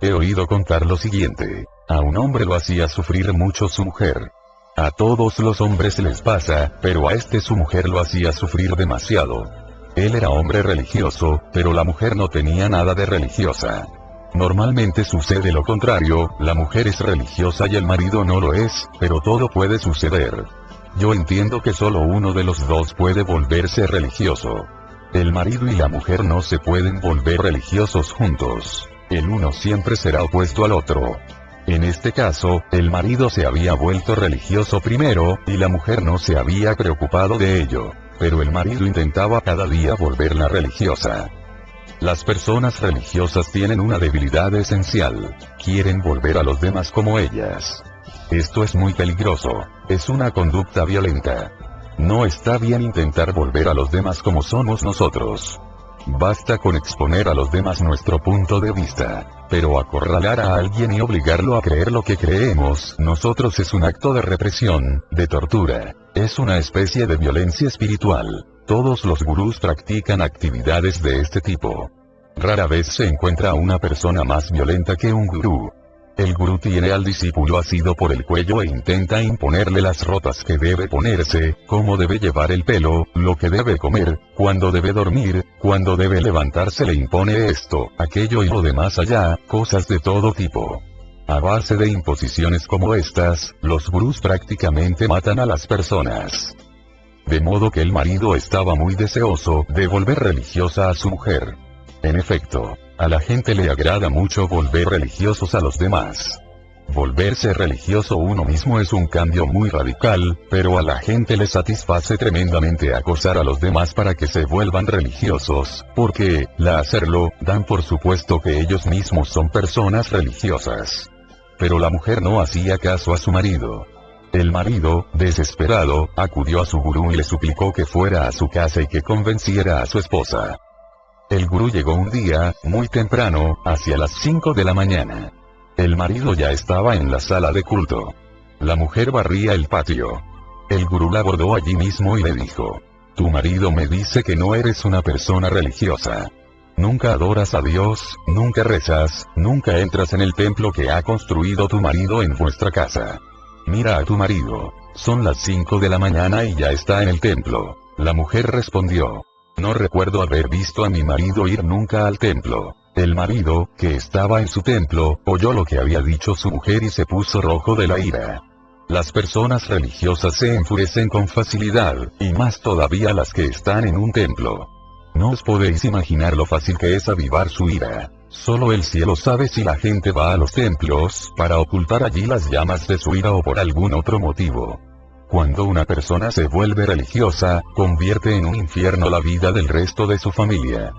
He oído contar lo siguiente. A un hombre lo hacía sufrir mucho su mujer. A todos los hombres les pasa, pero a este su mujer lo hacía sufrir demasiado. Él era hombre religioso, pero la mujer no tenía nada de religiosa. Normalmente sucede lo contrario, la mujer es religiosa y el marido no lo es, pero todo puede suceder. Yo entiendo que solo uno de los dos puede volverse religioso. El marido y la mujer no se pueden volver religiosos juntos. El uno siempre será opuesto al otro. En este caso, el marido se había vuelto religioso primero, y la mujer no se había preocupado de ello. Pero el marido intentaba cada día volverla religiosa. Las personas religiosas tienen una debilidad esencial. Quieren volver a los demás como ellas. Esto es muy peligroso. Es una conducta violenta. No está bien intentar volver a los demás como somos nosotros. Basta con exponer a los demás nuestro punto de vista. Pero acorralar a alguien y obligarlo a creer lo que creemos nosotros es un acto de represión, de tortura. Es una especie de violencia espiritual. Todos los gurús practican actividades de este tipo. Rara vez se encuentra una persona más violenta que un gurú. El gurú tiene al discípulo asido por el cuello e intenta imponerle las ropas que debe ponerse, cómo debe llevar el pelo, lo que debe comer, cuándo debe dormir, cuándo debe levantarse, le impone esto, aquello y lo demás allá, cosas de todo tipo. A base de imposiciones como estas, los gurús prácticamente matan a las personas. De modo que el marido estaba muy deseoso de volver religiosa a su mujer. En efecto, a la gente le agrada mucho volver religiosos a los demás. Volverse religioso uno mismo es un cambio muy radical, pero a la gente le satisface tremendamente acosar a los demás para que se vuelvan religiosos, porque, al hacerlo, dan por supuesto que ellos mismos son personas religiosas. Pero la mujer no hacía caso a su marido. El marido, desesperado, acudió a su gurú y le suplicó que fuera a su casa y que convenciera a su esposa. El gurú llegó un día, muy temprano, hacia las 5 de la mañana. El marido ya estaba en la sala de culto. La mujer barría el patio. El gurú la abordó allí mismo y le dijo: tu marido me dice que no eres una persona religiosa. Nunca adoras a Dios, nunca rezas, nunca entras en el templo que ha construido tu marido en vuestra casa. Mira a tu marido. Son las 5 de la mañana y ya está en el templo. La mujer respondió: no recuerdo haber visto a mi marido ir nunca al templo. El marido, que estaba en su templo, oyó lo que había dicho su mujer y se puso rojo de la ira. Las personas religiosas se enfurecen con facilidad, y más todavía las que están en un templo. No os podéis imaginar lo fácil que es avivar su ira. Solo el cielo sabe si la gente va a los templos para ocultar allí las llamas de su ira o por algún otro motivo. Cuando una persona se vuelve religiosa, convierte en un infierno la vida del resto de su familia.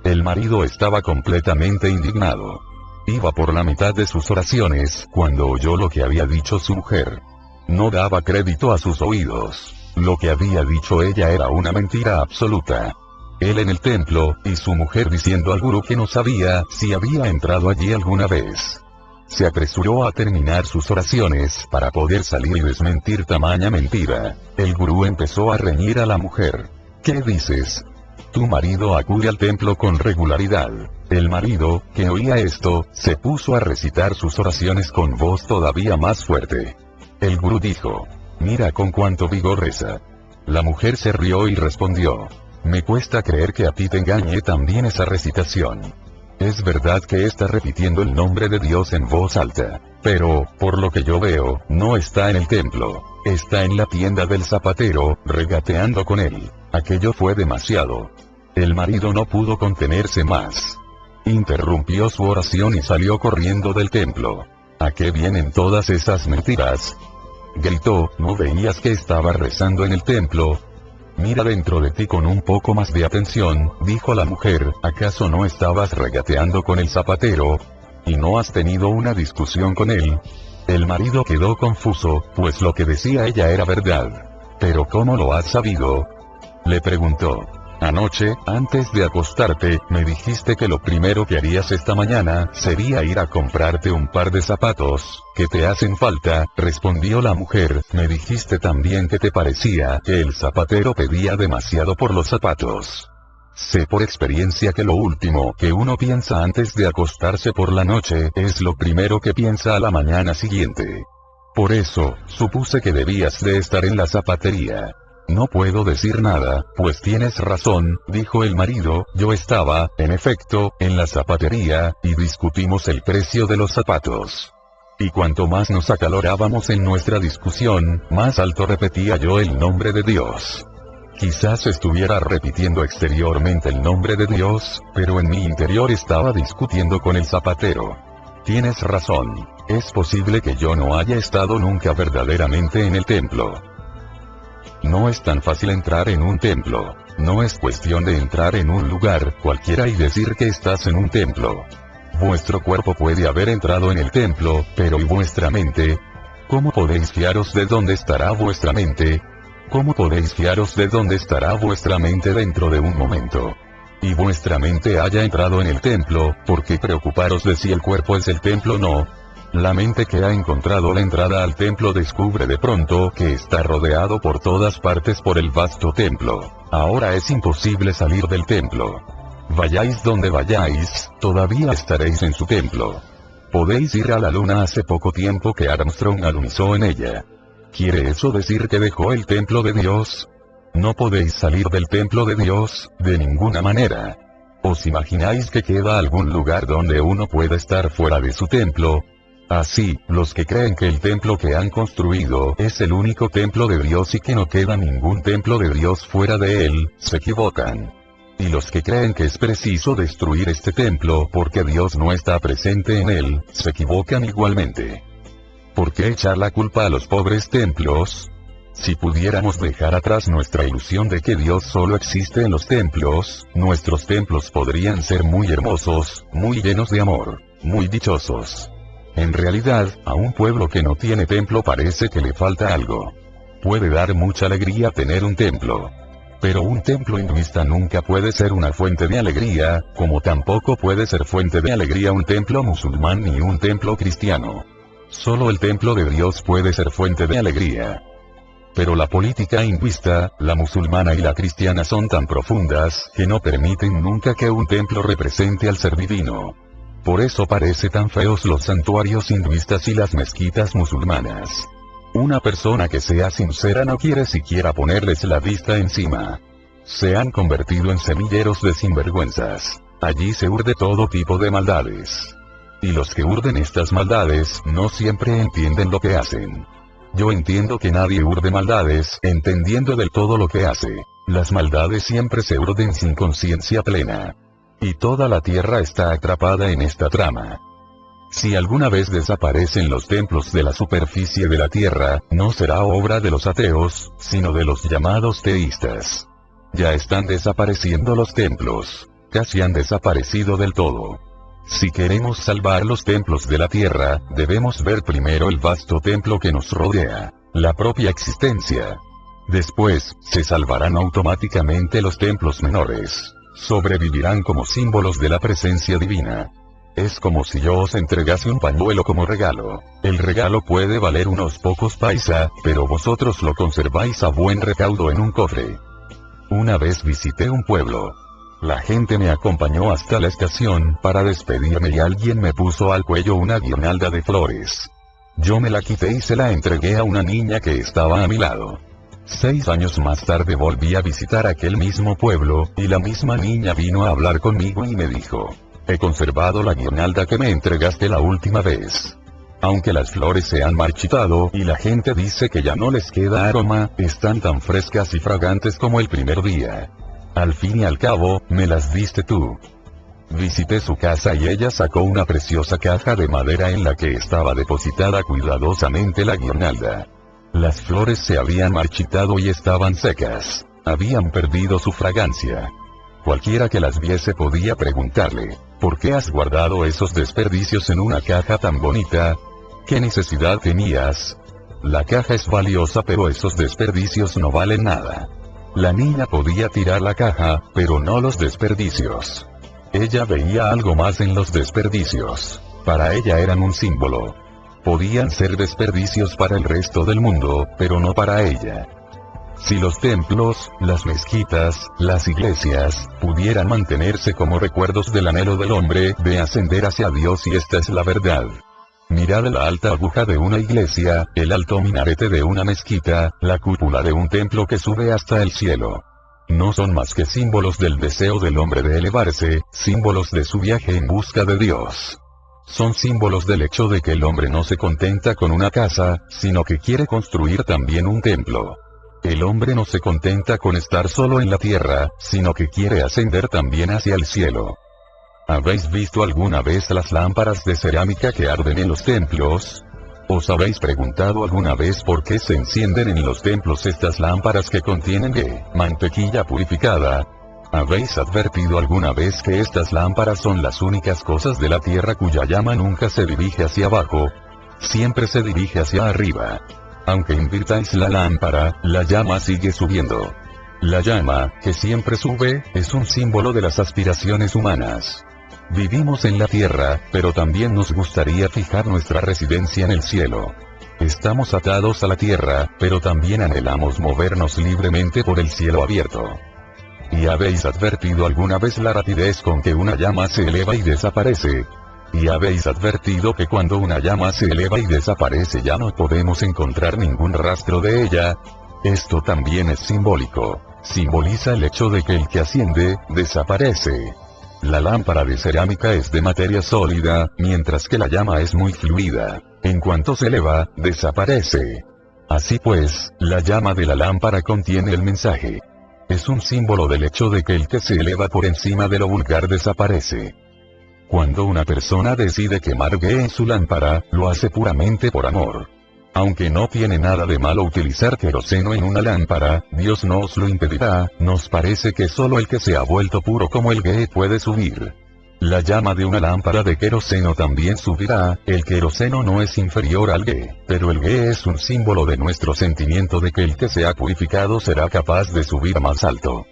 El marido estaba completamente indignado. Iba por la mitad de sus oraciones, cuando oyó lo que había dicho su mujer. No daba crédito a sus oídos. Lo que había dicho ella era una mentira absoluta. Él en el templo, y su mujer diciendo al gurú que no sabía si había entrado allí alguna vez. Se apresuró a terminar sus oraciones para poder salir y desmentir tamaña mentira. El gurú empezó a reñir a la mujer. ¿Qué dices? Tu marido acude al templo con regularidad. El marido, que oía esto, se puso a recitar sus oraciones con voz todavía más fuerte. El gurú dijo: mira con cuánto vigor reza. La mujer se rió y respondió: me cuesta creer que a ti te engañe también esa recitación. Es verdad que está repitiendo el nombre de Dios en voz alta, pero, por lo que yo veo, no está en el templo. Está en la tienda del zapatero, regateando con él. Aquello fue demasiado. El marido no pudo contenerse más. Interrumpió su oración y salió corriendo del templo. ¿A qué vienen todas esas mentiras?, gritó. ¿No veías que estaba rezando en el templo? Mira dentro de ti con un poco más de atención, dijo la mujer. ¿Acaso no estabas regateando con el zapatero? ¿Y no has tenido una discusión con él? El marido quedó confuso, pues lo que decía ella era verdad. ¿Pero cómo lo has sabido?, le preguntó. Anoche, antes de acostarte, me dijiste que lo primero que harías esta mañana sería ir a comprarte un par de zapatos, que te hacen falta, respondió la mujer. Me dijiste también que te parecía que el zapatero pedía demasiado por los zapatos. Sé por experiencia que lo último que uno piensa antes de acostarse por la noche es lo primero que piensa a la mañana siguiente. Por eso, supuse que debías de estar en la zapatería. No puedo decir nada, pues tienes razón, dijo el marido. Yo estaba, en efecto, en la zapatería, y discutimos el precio de los zapatos. Y cuanto más nos acalorábamos en nuestra discusión, más alto repetía yo el nombre de Dios. Quizás estuviera repitiendo exteriormente el nombre de Dios, pero en mi interior estaba discutiendo con el zapatero. Tienes razón, es posible que yo no haya estado nunca verdaderamente en el templo. No es tan fácil entrar en un templo. No es cuestión de entrar en un lugar cualquiera y decir que estás en un templo. Vuestro cuerpo puede haber entrado en el templo, pero ¿y vuestra mente? ¿Cómo podéis fiaros de dónde estará vuestra mente? ¿Cómo podéis fiaros de dónde estará vuestra mente dentro de un momento? Y vuestra mente haya entrado en el templo, ¿por qué preocuparos de si el cuerpo es el templo o no? La mente que ha encontrado la entrada al templo descubre de pronto que está rodeado por todas partes por el vasto templo. Ahora es imposible salir del templo. Vayáis donde vayáis, todavía estaréis en su templo. Podéis ir a la luna hace poco tiempo que Armstrong alunizó en ella. ¿Quiere eso decir que dejó el templo de Dios? No podéis salir del templo de Dios, de ninguna manera. ¿Os imagináis que queda algún lugar donde uno pueda estar fuera de su templo? Así, los que creen que el templo que han construido es el único templo de Dios y que no queda ningún templo de Dios fuera de él, se equivocan. Y los que creen que es preciso destruir este templo porque Dios no está presente en él, se equivocan igualmente. ¿Por qué echar la culpa a los pobres templos? Si pudiéramos dejar atrás nuestra ilusión de que Dios solo existe en los templos, nuestros templos podrían ser muy hermosos, muy llenos de amor, muy dichosos. En realidad, a un pueblo que no tiene templo parece que le falta algo. Puede dar mucha alegría tener un templo. Pero un templo hinduista nunca puede ser una fuente de alegría, como tampoco puede ser fuente de alegría un templo musulmán ni un templo cristiano. Solo el templo de Dios puede ser fuente de alegría. Pero la política hinduista, la musulmana y la cristiana son tan profundas, que no permiten nunca que un templo represente al ser divino. Por eso parece tan feos los santuarios hinduistas y las mezquitas musulmanas. Una persona que sea sincera no quiere siquiera ponerles la vista encima. Se han convertido en semilleros de sinvergüenzas. Allí se urde todo tipo de maldades. Y los que urden estas maldades, no siempre entienden lo que hacen. Yo entiendo que nadie urde maldades, entendiendo del todo lo que hace. Las maldades siempre se urden sin conciencia plena. Y toda la tierra está atrapada en esta trama. Si alguna vez desaparecen los templos de la superficie de la tierra, no será obra de los ateos, sino de los llamados teístas. Ya están desapareciendo los templos. Casi han desaparecido del todo. Si queremos salvar los templos de la tierra, debemos ver primero el vasto templo que nos rodea, la propia existencia. Después, se salvarán automáticamente los templos menores. Sobrevivirán como símbolos de la presencia divina. Es como si yo os entregase un pañuelo como regalo. El regalo puede valer unos pocos paisa, pero vosotros lo conserváis a buen recaudo en un cofre. Una vez visité un pueblo. La gente me acompañó hasta la estación para despedirme y alguien me puso al cuello una guirnalda de flores. Yo me la quité y se la entregué a una niña que estaba a mi lado. 6 años más tarde volví a visitar aquel mismo pueblo, y la misma niña vino a hablar conmigo y me dijo: he conservado la guirnalda que me entregaste la última vez. Aunque las flores se han marchitado y la gente dice que ya no les queda aroma, están tan frescas y fragantes como el primer día. Al fin y al cabo, me las diste tú. Visité su casa y ella sacó una preciosa caja de madera en la que estaba depositada cuidadosamente la guirnalda. Las flores se habían marchitado y estaban secas. Habían perdido su fragancia. Cualquiera que las viese podía preguntarle: ¿por qué has guardado esos desperdicios en una caja tan bonita? ¿Qué necesidad tenías? La caja es valiosa, pero esos desperdicios no valen nada. La niña podía tirar la caja, pero no los desperdicios. Ella veía algo más en los desperdicios. Para ella eran un símbolo. Podían ser desperdicios para el resto del mundo, pero no para ella. Si los templos, las mezquitas, las iglesias, pudieran mantenerse como recuerdos del anhelo del hombre de ascender hacia Dios, y esta es la verdad. Mirad la alta aguja de una iglesia, el alto minarete de una mezquita, la cúpula de un templo que sube hasta el cielo. No son más que símbolos del deseo del hombre de elevarse, símbolos de su viaje en busca de Dios. Son símbolos del hecho de que el hombre no se contenta con una casa, sino que quiere construir también un templo. El hombre no se contenta con estar solo en la tierra, sino que quiere ascender también hacia el cielo. ¿Habéis visto alguna vez las lámparas de cerámica que arden en los templos? ¿Os habéis preguntado alguna vez por qué se encienden en los templos estas lámparas que contienen mantequilla purificada? ¿Habéis advertido alguna vez que estas lámparas son las únicas cosas de la tierra cuya llama nunca se dirige hacia abajo? Siempre se dirige hacia arriba. Aunque invirtáis la lámpara, la llama sigue subiendo. La llama, que siempre sube, es un símbolo de las aspiraciones humanas. Vivimos en la tierra, pero también nos gustaría fijar nuestra residencia en el cielo. Estamos atados a la tierra, pero también anhelamos movernos libremente por el cielo abierto. ¿Y habéis advertido alguna vez la rapidez con que una llama se eleva y desaparece? Y habéis advertido que cuando una llama se eleva y desaparece ya no podemos encontrar ningún rastro de ella. Esto también es simbólico. Simboliza el hecho de que el que asciende, desaparece. La lámpara de cerámica es de materia sólida, mientras que la llama es muy fluida. En cuanto se eleva, desaparece. Así pues, la llama de la lámpara contiene el mensaje. Es un símbolo del hecho de que el que se eleva por encima de lo vulgar desaparece. Cuando una persona decide quemar ghee en su lámpara, lo hace puramente por amor. Aunque no tiene nada de malo utilizar queroseno en una lámpara, Dios no os lo impedirá. Nos parece que solo el que se ha vuelto puro como el ghee puede subir. La llama de una lámpara de queroseno también subirá. El queroseno no es inferior al ghee, pero el ghee es un símbolo de nuestro sentimiento de que el que se ha purificado será capaz de subir más alto.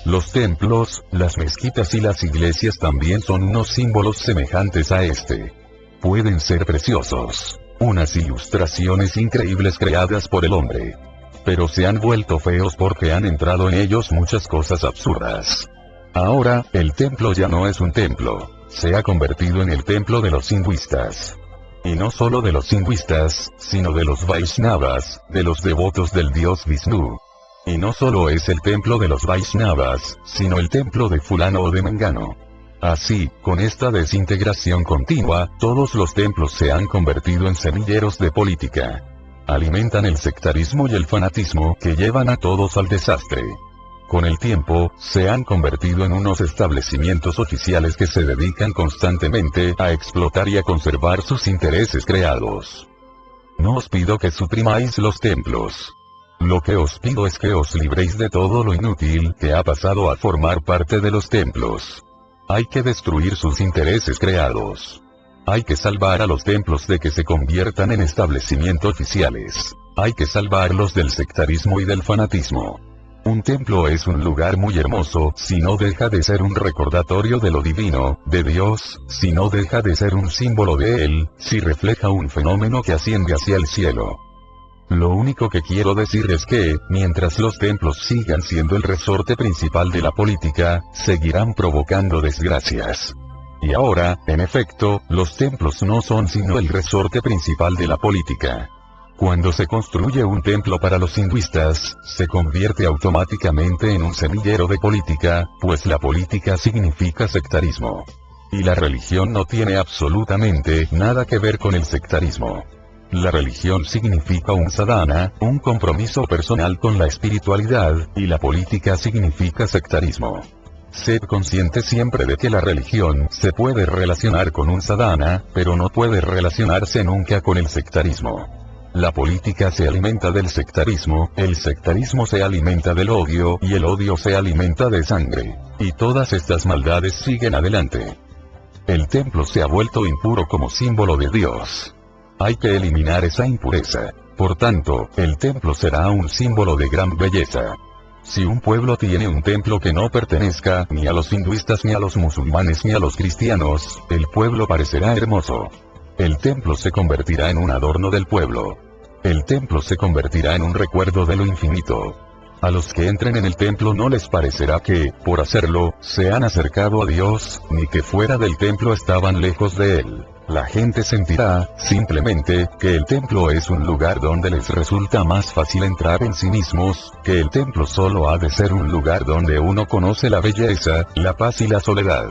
Los templos, las mezquitas y las iglesias también son unos símbolos semejantes a este. Pueden ser preciosos, unas ilustraciones increíbles creadas por el hombre. Pero se han vuelto feos porque han entrado en ellos muchas cosas absurdas. Ahora, el templo ya no es un templo, se ha convertido en el templo de los hinduistas. Y no solo de los hinduistas, sino de los Vaishnavas, de los devotos del dios Vishnu. Y no solo es el templo de los Vaishnavas, sino el templo de fulano o de mengano. Así, con esta desintegración continua, todos los templos se han convertido en semilleros de política. Alimentan el sectarismo y el fanatismo que llevan a todos al desastre. Con el tiempo, se han convertido en unos establecimientos oficiales que se dedican constantemente a explotar y a conservar sus intereses creados. No os pido que suprimáis los templos. Lo que os pido es que os libréis de todo lo inútil que ha pasado a formar parte de los templos. Hay que destruir sus intereses creados. Hay que salvar a los templos de que se conviertan en establecimientos oficiales. Hay que salvarlos del sectarismo y del fanatismo. Un templo es un lugar muy hermoso, si no deja de ser un recordatorio de lo divino, de Dios, si no deja de ser un símbolo de Él, si refleja un fenómeno que asciende hacia el cielo. Lo único que quiero decir es que, mientras los templos sigan siendo el resorte principal de la política, seguirán provocando desgracias. Y ahora, en efecto, los templos no son sino el resorte principal de la política. Cuando se construye un templo para los hinduistas, se convierte automáticamente en un semillero de política, pues la política significa sectarismo. Y la religión no tiene absolutamente nada que ver con el sectarismo. La religión significa un sadhana, un compromiso personal con la espiritualidad, y la política significa sectarismo. Sed consciente siempre de que la religión se puede relacionar con un sadhana, pero no puede relacionarse nunca con el sectarismo. La política se alimenta del sectarismo, el sectarismo se alimenta del odio, y el odio se alimenta de sangre. Y todas estas maldades siguen adelante. El templo se ha vuelto impuro como símbolo de Dios. Hay que eliminar esa impureza. Por tanto, el templo será un símbolo de gran belleza. Si un pueblo tiene un templo que no pertenezca ni a los hinduistas ni a los musulmanes ni a los cristianos, el pueblo parecerá hermoso. El templo se convertirá en un adorno del pueblo. El templo se convertirá en un recuerdo de lo infinito. A los que entren en el templo no les parecerá que, por hacerlo, se han acercado a Dios, ni que fuera del templo estaban lejos de Él. La gente sentirá, simplemente, que el templo es un lugar donde les resulta más fácil entrar en sí mismos, que el templo solo ha de ser un lugar donde uno conoce la belleza, la paz y la soledad.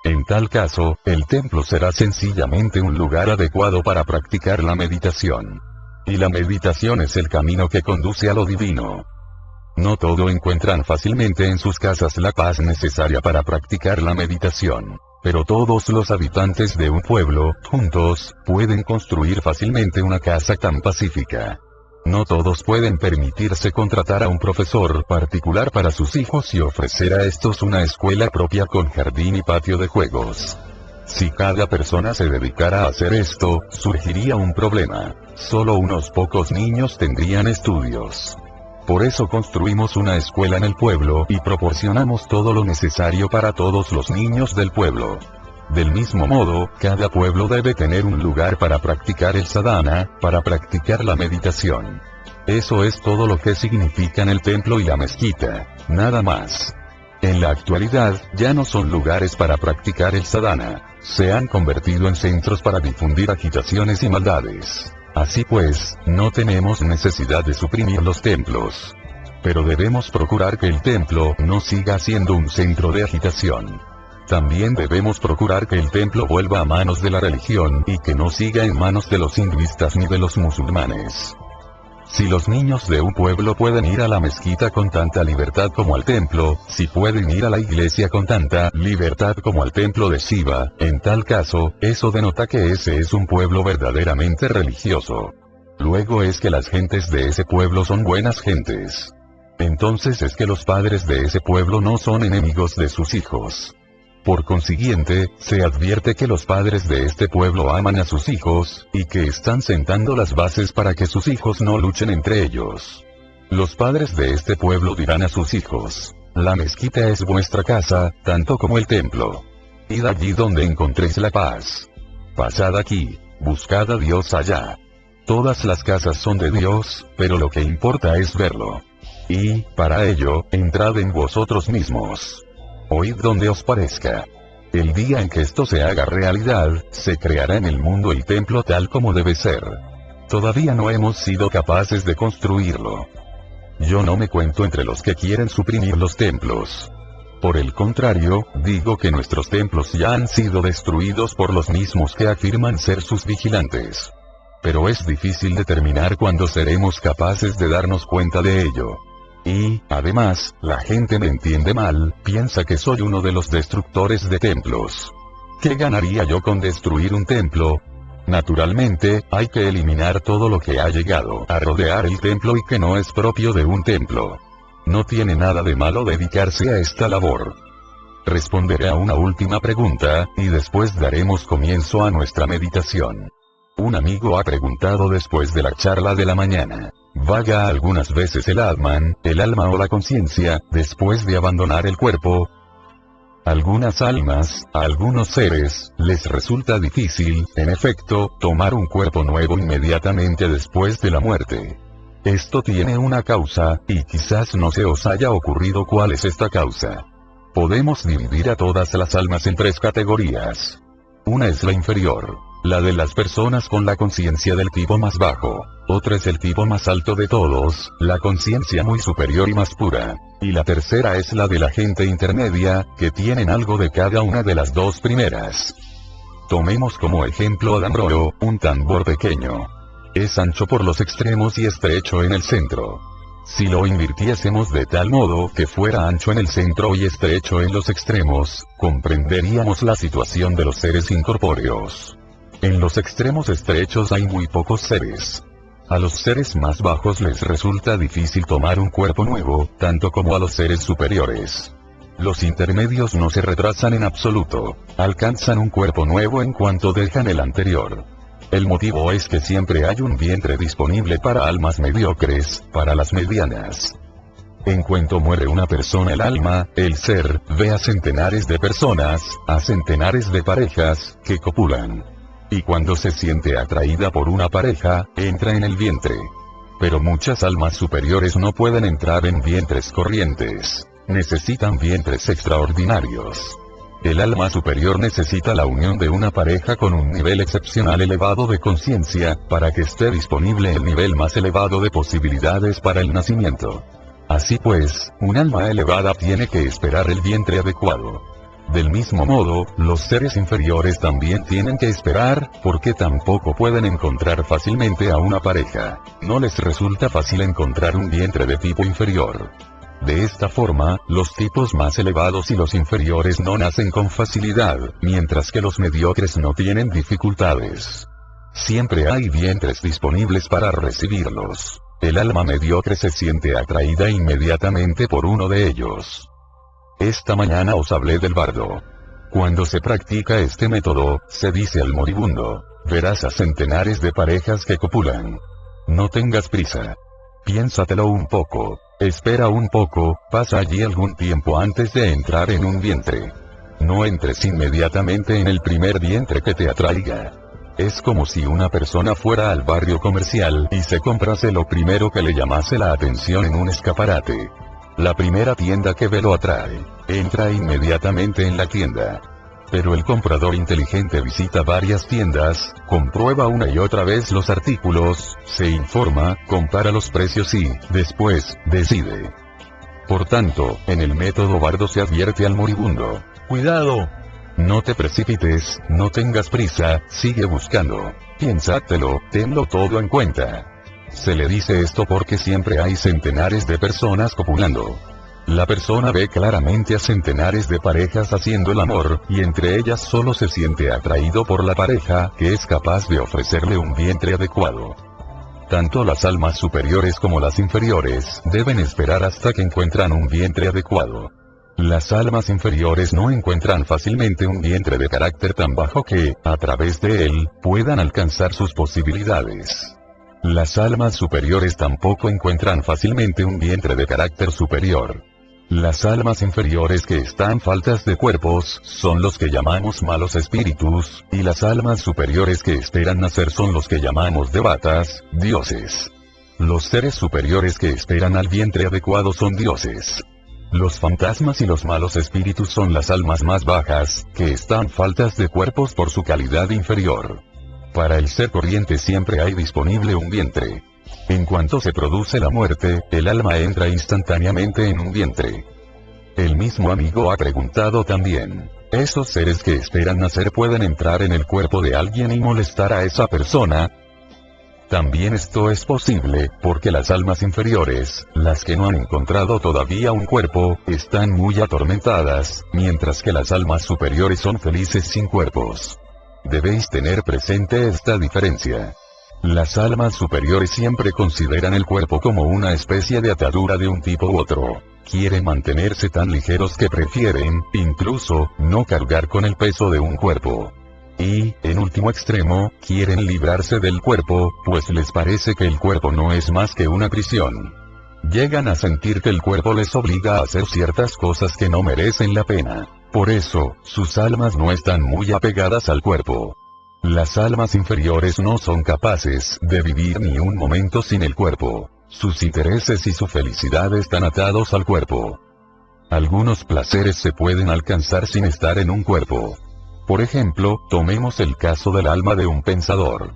En tal caso, el templo será sencillamente un lugar adecuado para practicar la meditación. Y la meditación es el camino que conduce a lo divino. No todos encuentran fácilmente en sus casas la paz necesaria para practicar la meditación. Pero todos los habitantes de un pueblo, juntos, pueden construir fácilmente una casa tan pacífica. No todos pueden permitirse contratar a un profesor particular para sus hijos y ofrecer a estos una escuela propia con jardín y patio de juegos. Si cada persona se dedicara a hacer esto, surgiría un problema. Solo unos pocos niños tendrían estudios. Por eso construimos una escuela en el pueblo y proporcionamos todo lo necesario para todos los niños del pueblo. Del mismo modo, cada pueblo debe tener un lugar para practicar el sadhana, para practicar la meditación. Eso es todo lo que significan el templo y la mezquita, nada más. En la actualidad, ya no son lugares para practicar el sadhana, se han convertido en centros para difundir agitaciones y maldades. Así pues, no tenemos necesidad de suprimir los templos. Pero debemos procurar que el templo no siga siendo un centro de agitación. También debemos procurar que el templo vuelva a manos de la religión y que no siga en manos de los hinduistas ni de los musulmanes. Si los niños de un pueblo pueden ir a la mezquita con tanta libertad como al templo, si pueden ir a la iglesia con tanta libertad como al templo de Shiva, en tal caso, eso denota que ese es un pueblo verdaderamente religioso. Luego es que las gentes de ese pueblo son buenas gentes. Entonces es que los padres de ese pueblo no son enemigos de sus hijos. Por consiguiente, se advierte que los padres de este pueblo aman a sus hijos, y que están sentando las bases para que sus hijos no luchen entre ellos. Los padres de este pueblo dirán a sus hijos: la mezquita es vuestra casa, tanto como el templo. Id allí donde encontréis la paz. Pasad aquí, buscad a Dios allá. Todas las casas son de Dios, pero lo que importa es verlo. Y, para ello, entrad en vosotros mismos. Oíd donde os parezca. El día en que esto se haga realidad, se creará en el mundo el templo tal como debe ser. Todavía no hemos sido capaces de construirlo. Yo no me cuento entre los que quieren suprimir los templos. Por el contrario, digo que nuestros templos ya han sido destruidos por los mismos que afirman ser sus vigilantes. Pero es difícil determinar cuándo seremos capaces de darnos cuenta de ello. Y, además, la gente me entiende mal, piensa que soy uno de los destructores de templos. ¿Qué ganaría yo con destruir un templo? Naturalmente, hay que eliminar todo lo que ha llegado a rodear el templo y que no es propio de un templo. No tiene nada de malo dedicarse a esta labor. Responderé a una última pregunta, y después daremos comienzo a nuestra meditación. Un amigo ha preguntado después de la charla de la mañana: ¿vaga algunas veces el Atman, el alma o la conciencia, después de abandonar el cuerpo? Algunas almas, a algunos seres, les resulta difícil, en efecto, tomar un cuerpo nuevo inmediatamente después de la muerte. Esto tiene una causa, y quizás no se os haya ocurrido cuál es esta causa. Podemos dividir a todas las almas en tres categorías. Una es la inferior, la de las personas con la conciencia del tipo más bajo. Otra es el tipo más alto de todos, la conciencia muy superior y más pura. Y la tercera es la de la gente intermedia, que tienen algo de cada una de las dos primeras. Tomemos como ejemplo al ambroyo, un tambor pequeño. Es ancho por los extremos y estrecho en el centro. Si lo invirtiésemos de tal modo que fuera ancho en el centro y estrecho en los extremos, comprenderíamos la situación de los seres incorpóreos. En los extremos estrechos hay muy pocos seres. A los seres más bajos les resulta difícil tomar un cuerpo nuevo, tanto como a los seres superiores. Los intermedios no se retrasan en absoluto, alcanzan un cuerpo nuevo en cuanto dejan el anterior. El motivo es que siempre hay un vientre disponible para almas mediocres, para las medianas. En cuanto muere una persona el alma, el ser, ve a centenares de personas, a centenares de parejas, que copulan. Y cuando se siente atraída por una pareja, entra en el vientre. Pero muchas almas superiores no pueden entrar en vientres corrientes. Necesitan vientres extraordinarios. El alma superior necesita la unión de una pareja con un nivel excepcional elevado de conciencia, para que esté disponible el nivel más elevado de posibilidades para el nacimiento. Así pues, un alma elevada tiene que esperar el vientre adecuado. Del mismo modo, los seres inferiores también tienen que esperar, porque tampoco pueden encontrar fácilmente a una pareja. No les resulta fácil encontrar un vientre de tipo inferior. De esta forma, los tipos más elevados y los inferiores no nacen con facilidad, mientras que los mediocres no tienen dificultades. Siempre hay vientres disponibles para recibirlos. El alma mediocre se siente atraída inmediatamente por uno de ellos. Esta mañana os hablé del bardo. Cuando se practica este método, se dice al moribundo: verás a centenares de parejas que copulan. No tengas prisa. Piénsatelo un poco. Espera un poco, pasa allí algún tiempo antes de entrar en un vientre. No entres inmediatamente en el primer vientre que te atraiga. Es como si una persona fuera al barrio comercial y se comprase lo primero que le llamase la atención en un escaparate. La primera tienda que ve lo atrae. Entra inmediatamente en la tienda. Pero el comprador inteligente visita varias tiendas, comprueba una y otra vez los artículos, se informa, compara los precios y, después, decide. Por tanto, en el método Bardo se advierte al moribundo: cuidado. No te precipites, no tengas prisa, sigue buscando. Piénsatelo, tenlo todo en cuenta. Se le dice esto porque siempre hay centenares de personas copulando. La persona ve claramente a centenares de parejas haciendo el amor, y entre ellas solo se siente atraído por la pareja, que es capaz de ofrecerle un vientre adecuado. Tanto las almas superiores como las inferiores, deben esperar hasta que encuentran un vientre adecuado. Las almas inferiores no encuentran fácilmente un vientre de carácter tan bajo que, a través de él, puedan alcanzar sus posibilidades. Las almas superiores tampoco encuentran fácilmente un vientre de carácter superior. Las almas inferiores que están faltas de cuerpos, son los que llamamos malos espíritus, y las almas superiores que esperan nacer son los que llamamos devatas, dioses. Los seres superiores que esperan al vientre adecuado son dioses. Los fantasmas y los malos espíritus son las almas más bajas, que están faltas de cuerpos por su calidad inferior. Para el ser corriente siempre hay disponible un vientre. En cuanto se produce la muerte, el alma entra instantáneamente en un vientre. El mismo amigo ha preguntado también: ¿esos seres que esperan nacer pueden entrar en el cuerpo de alguien y molestar a esa persona? También esto es posible, porque las almas inferiores, las que no han encontrado todavía un cuerpo, están muy atormentadas, mientras que las almas superiores son felices sin cuerpos. Debéis tener presente esta diferencia. Las almas superiores siempre consideran el cuerpo como una especie de atadura de un tipo u otro. Quieren mantenerse tan ligeros que prefieren, incluso, no cargar con el peso de un cuerpo. Y, en último extremo, quieren librarse del cuerpo, pues les parece que el cuerpo no es más que una prisión. Llegan a sentir que el cuerpo les obliga a hacer ciertas cosas que no merecen la pena. Por eso, sus almas no están muy apegadas al cuerpo. Las almas inferiores no son capaces de vivir ni un momento sin el cuerpo. Sus intereses y su felicidad están atados al cuerpo. Algunos placeres se pueden alcanzar sin estar en un cuerpo. Por ejemplo, tomemos el caso del alma de un pensador.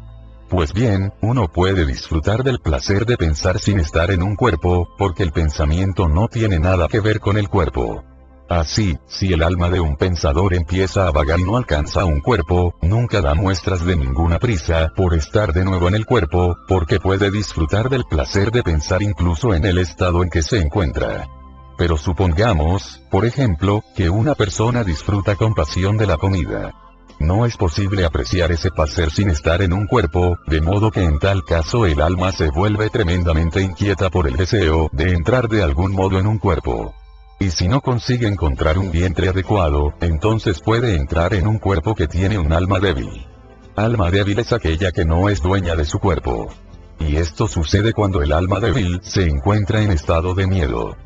Pues bien, uno puede disfrutar del placer de pensar sin estar en un cuerpo, porque el pensamiento no tiene nada que ver con el cuerpo. Así, si el alma de un pensador empieza a vagar y no alcanza un cuerpo, nunca da muestras de ninguna prisa por estar de nuevo en el cuerpo, porque puede disfrutar del placer de pensar incluso en el estado en que se encuentra. Pero supongamos, por ejemplo, que una persona disfruta con pasión de la comida. No es posible apreciar ese placer sin estar en un cuerpo, de modo que en tal caso el alma se vuelve tremendamente inquieta por el deseo de entrar de algún modo en un cuerpo. Y si no consigue encontrar un vientre adecuado, entonces puede entrar en un cuerpo que tiene un alma débil. Alma débil es aquella que no es dueña de su cuerpo. Y esto sucede cuando el alma débil se encuentra en estado de miedo.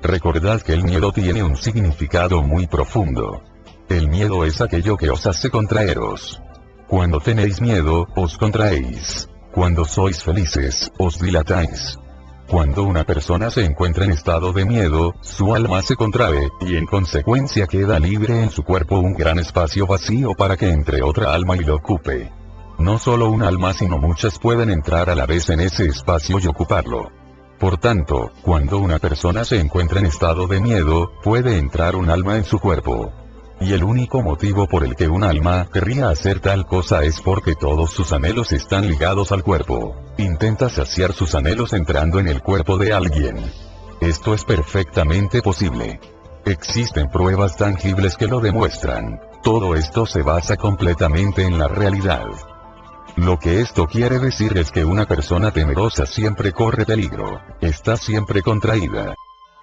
Recordad que el miedo tiene un significado muy profundo. El miedo es aquello que os hace contraeros. Cuando tenéis miedo, os contraéis. Cuando sois felices, os dilatáis. Cuando una persona se encuentra en estado de miedo, su alma se contrae, y en consecuencia queda libre en su cuerpo un gran espacio vacío para que entre otra alma y lo ocupe. No solo un alma sino muchas pueden entrar a la vez en ese espacio y ocuparlo. Por tanto, cuando una persona se encuentra en estado de miedo, puede entrar un alma en su cuerpo. Y el único motivo por el que un alma querría hacer tal cosa es porque todos sus anhelos están ligados al cuerpo. Intenta saciar sus anhelos entrando en el cuerpo de alguien. Esto es perfectamente posible. Existen pruebas tangibles que lo demuestran. Todo esto se basa completamente en la realidad. Lo que esto quiere decir es que una persona temerosa siempre corre peligro, está siempre contraída.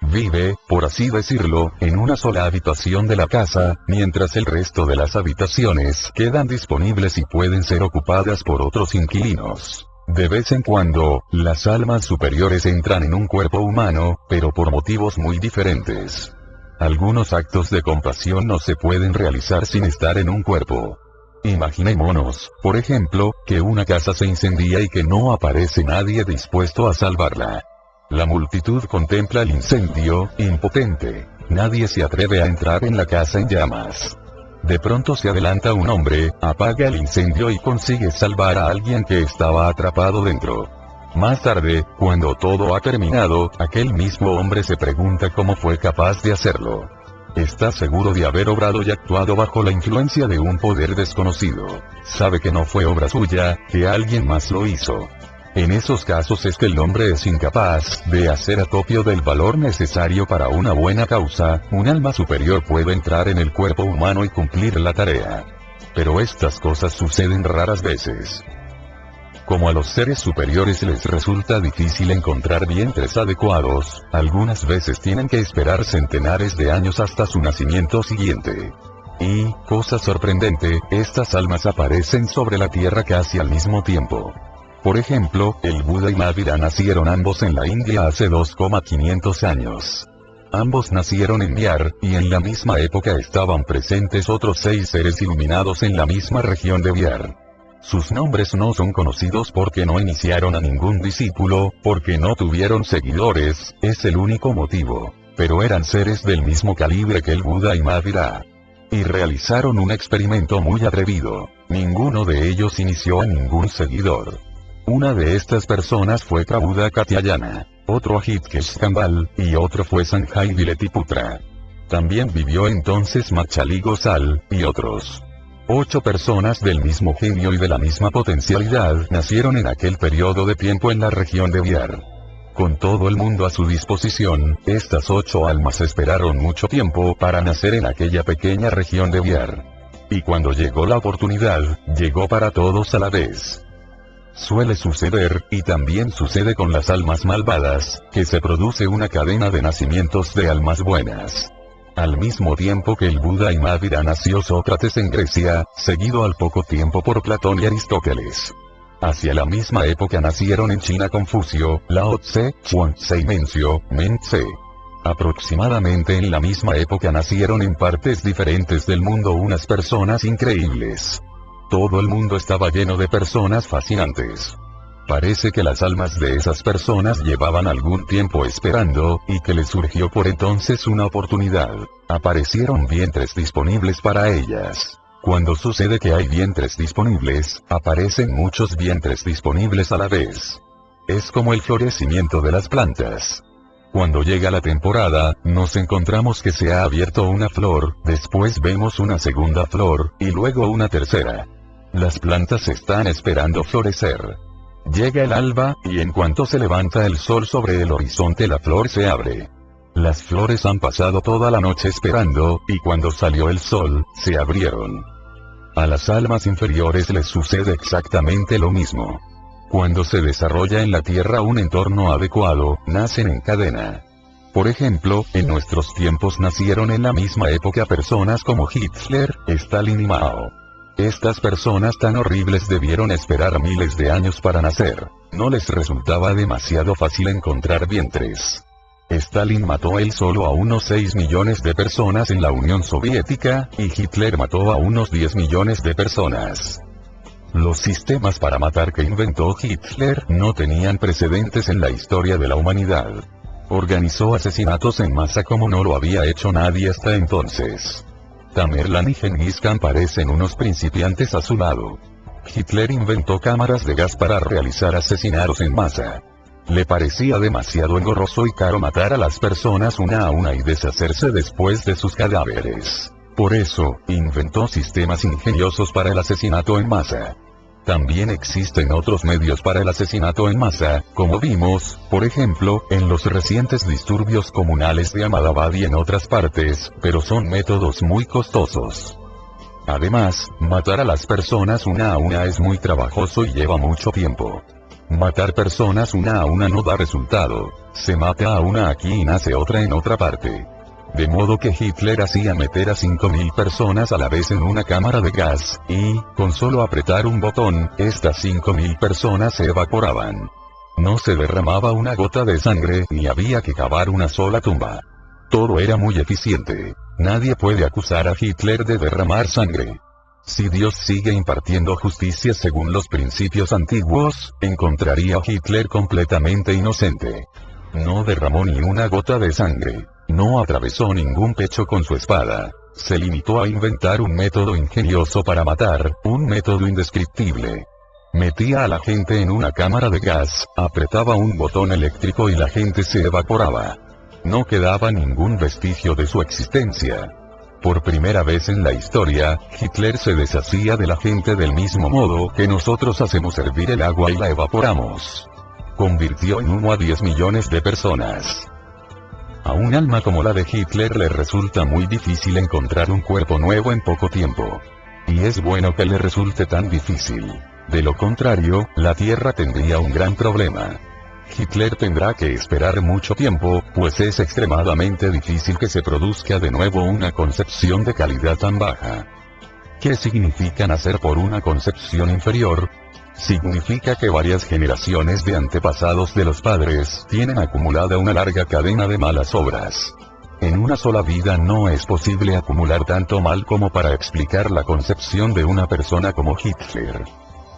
Vive, por así decirlo, en una sola habitación de la casa, mientras el resto de las habitaciones quedan disponibles y pueden ser ocupadas por otros inquilinos. De vez en cuando, las almas superiores entran en un cuerpo humano, pero por motivos muy diferentes. Algunos actos de compasión no se pueden realizar sin estar en un cuerpo. Imaginémonos, por ejemplo, que una casa se incendia y que no aparece nadie dispuesto a salvarla. La multitud contempla el incendio, impotente. Nadie se atreve a entrar en la casa en llamas. De pronto se adelanta un hombre, apaga el incendio y consigue salvar a alguien que estaba atrapado dentro. Más tarde, cuando todo ha terminado, aquel mismo hombre se pregunta cómo fue capaz de hacerlo. Está seguro de haber obrado y actuado bajo la influencia de un poder desconocido. Sabe que no fue obra suya, que alguien más lo hizo. En esos casos es que el hombre es incapaz de hacer acopio del valor necesario para una buena causa. Un alma superior puede entrar en el cuerpo humano y cumplir la tarea. Pero estas cosas suceden raras veces. Como a los seres superiores les resulta difícil encontrar vientres adecuados, algunas veces tienen que esperar centenares de años hasta su nacimiento siguiente. Y, cosa sorprendente, estas almas aparecen sobre la tierra casi al mismo tiempo. Por ejemplo, el Buda y Mahavira nacieron ambos en la India hace 2,500 años. Ambos nacieron en Bihar, y en la misma época estaban presentes otros 6 seres iluminados en la misma región de Bihar. Sus nombres no son conocidos porque no iniciaron a ningún discípulo, porque no tuvieron seguidores, es el único motivo. Pero eran seres del mismo calibre que el Buda y Mahavira. Y realizaron un experimento muy atrevido. Ninguno de ellos inició a ningún seguidor. Una de estas personas fue Prabhuda Katyayana, otro Hritikesh Kambal, y otro fue Sanjay Viletiputra. También vivió entonces Machali Gosal, y otros. 8 personas del mismo genio y de la misma potencialidad nacieron en aquel periodo de tiempo en la región de Bihar. Con todo el mundo a su disposición, estas 8 almas esperaron mucho tiempo para nacer en aquella pequeña región de Bihar. Y cuando llegó la oportunidad, llegó para todos a la vez. Suele suceder, y también sucede con las almas malvadas, que se produce una cadena de nacimientos de almas buenas. Al mismo tiempo que el Buda y Mahavira nació Sócrates en Grecia, seguido al poco tiempo por Platón y Aristóteles. Hacia la misma época nacieron en China Confucio, Lao Tse, Chuang-Tze y Mencio, Men-Tse. Aproximadamente en la misma época nacieron en partes diferentes del mundo unas personas increíbles. Todo el mundo estaba lleno de personas fascinantes. Parece que las almas de esas personas llevaban algún tiempo esperando, y que les surgió por entonces una oportunidad. Aparecieron vientres disponibles para ellas. Cuando sucede que hay vientres disponibles, aparecen muchos vientres disponibles a la vez. Es como el florecimiento de las plantas. Cuando llega la temporada, nos encontramos que se ha abierto una flor, después vemos una segunda flor, y luego una tercera. Las plantas están esperando florecer. Llega el alba, y en cuanto se levanta el sol sobre el horizonte la flor se abre. Las flores han pasado toda la noche esperando, y cuando salió el sol, se abrieron. A las almas inferiores les sucede exactamente lo mismo. Cuando se desarrolla en la Tierra un entorno adecuado, nacen en cadena. Por ejemplo, en nuestros tiempos nacieron en la misma época personas como Hitler, Stalin y Mao. Estas personas tan horribles debieron esperar miles de años para nacer. No les resultaba demasiado fácil encontrar vientres. Stalin mató él solo a unos 6 millones de personas en la Unión Soviética, y Hitler mató a unos 10 millones de personas. Los sistemas para matar que inventó Hitler no tenían precedentes en la historia de la humanidad. Organizó asesinatos en masa como no lo había hecho nadie hasta entonces. Tamerlán y Gengis Khan parecen unos principiantes a su lado. Hitler inventó cámaras de gas para realizar asesinatos en masa. Le parecía demasiado engorroso y caro matar a las personas una a una y deshacerse después de sus cadáveres. Por eso, inventó sistemas ingeniosos para el asesinato en masa. También existen otros medios para el asesinato en masa, como vimos, por ejemplo, en los recientes disturbios comunales de Ahmadabad y en otras partes, pero son métodos muy costosos. Además, matar a las personas una a una es muy trabajoso y lleva mucho tiempo. Matar personas una a una no da resultado. Se mata a una aquí y nace otra en otra parte. De modo que Hitler hacía meter a 5.000 personas a la vez en una cámara de gas, y, con solo apretar un botón, estas 5.000 personas se evaporaban. No se derramaba una gota de sangre, ni había que cavar una sola tumba. Todo era muy eficiente. Nadie puede acusar a Hitler de derramar sangre. Si Dios sigue impartiendo justicia según los principios antiguos, encontraría a Hitler completamente inocente. No derramó ni una gota de sangre. No atravesó ningún pecho con su espada. Se limitó a inventar un método ingenioso para matar, un método indescriptible. Metía a la gente en una cámara de gas, apretaba un botón eléctrico y la gente se evaporaba. No quedaba ningún vestigio de su existencia. Por primera vez en la historia, Hitler se deshacía de la gente del mismo modo que nosotros hacemos hervir el agua y la evaporamos. Convirtió en humo a 10 millones de personas. A un alma como la de Hitler le resulta muy difícil encontrar un cuerpo nuevo en poco tiempo. Y es bueno que le resulte tan difícil. De lo contrario, la Tierra tendría un gran problema. Hitler tendrá que esperar mucho tiempo, pues es extremadamente difícil que se produzca de nuevo una concepción de calidad tan baja. ¿Qué significa nacer por una concepción inferior? Significa que varias generaciones de antepasados de los padres tienen acumulada una larga cadena de malas obras. En una sola vida no es posible acumular tanto mal como para explicar la concepción de una persona como Hitler.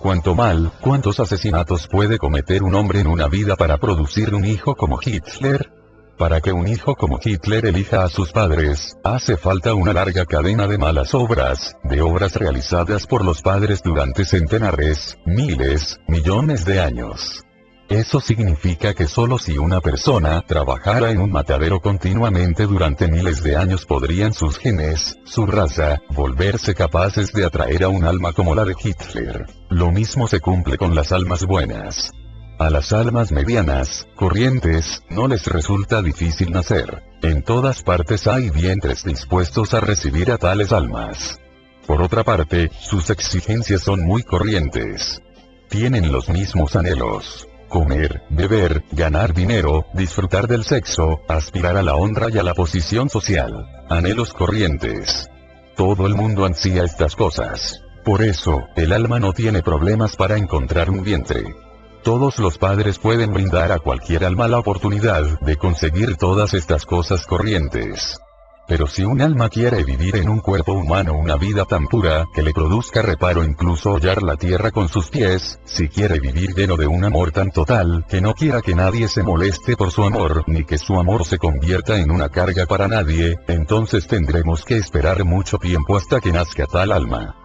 ¿Cuánto mal, cuántos asesinatos puede cometer un hombre en una vida para producir un hijo como Hitler? Para que un hijo como Hitler elija a sus padres, hace falta una larga cadena de malas obras, de obras realizadas por los padres durante centenares, miles, millones de años. Eso significa que solo si una persona trabajara en un matadero continuamente durante miles de años podrían sus genes, su raza, volverse capaces de atraer a un alma como la de Hitler. Lo mismo se cumple con las almas buenas. A las almas medianas, corrientes, no les resulta difícil nacer. En todas partes hay vientres dispuestos a recibir a tales almas. Por otra parte, sus exigencias son muy corrientes. Tienen los mismos anhelos. Comer, beber, ganar dinero, disfrutar del sexo, aspirar a la honra y a la posición social. Anhelos corrientes. Todo el mundo ansía estas cosas. Por eso, el alma no tiene problemas para encontrar un vientre. Todos los padres pueden brindar a cualquier alma la oportunidad de conseguir todas estas cosas corrientes. Pero si un alma quiere vivir en un cuerpo humano una vida tan pura que le produzca reparo incluso hollar la tierra con sus pies, si quiere vivir lleno de un amor tan total que no quiera que nadie se moleste por su amor ni que su amor se convierta en una carga para nadie, entonces tendremos que esperar mucho tiempo hasta que nazca tal alma.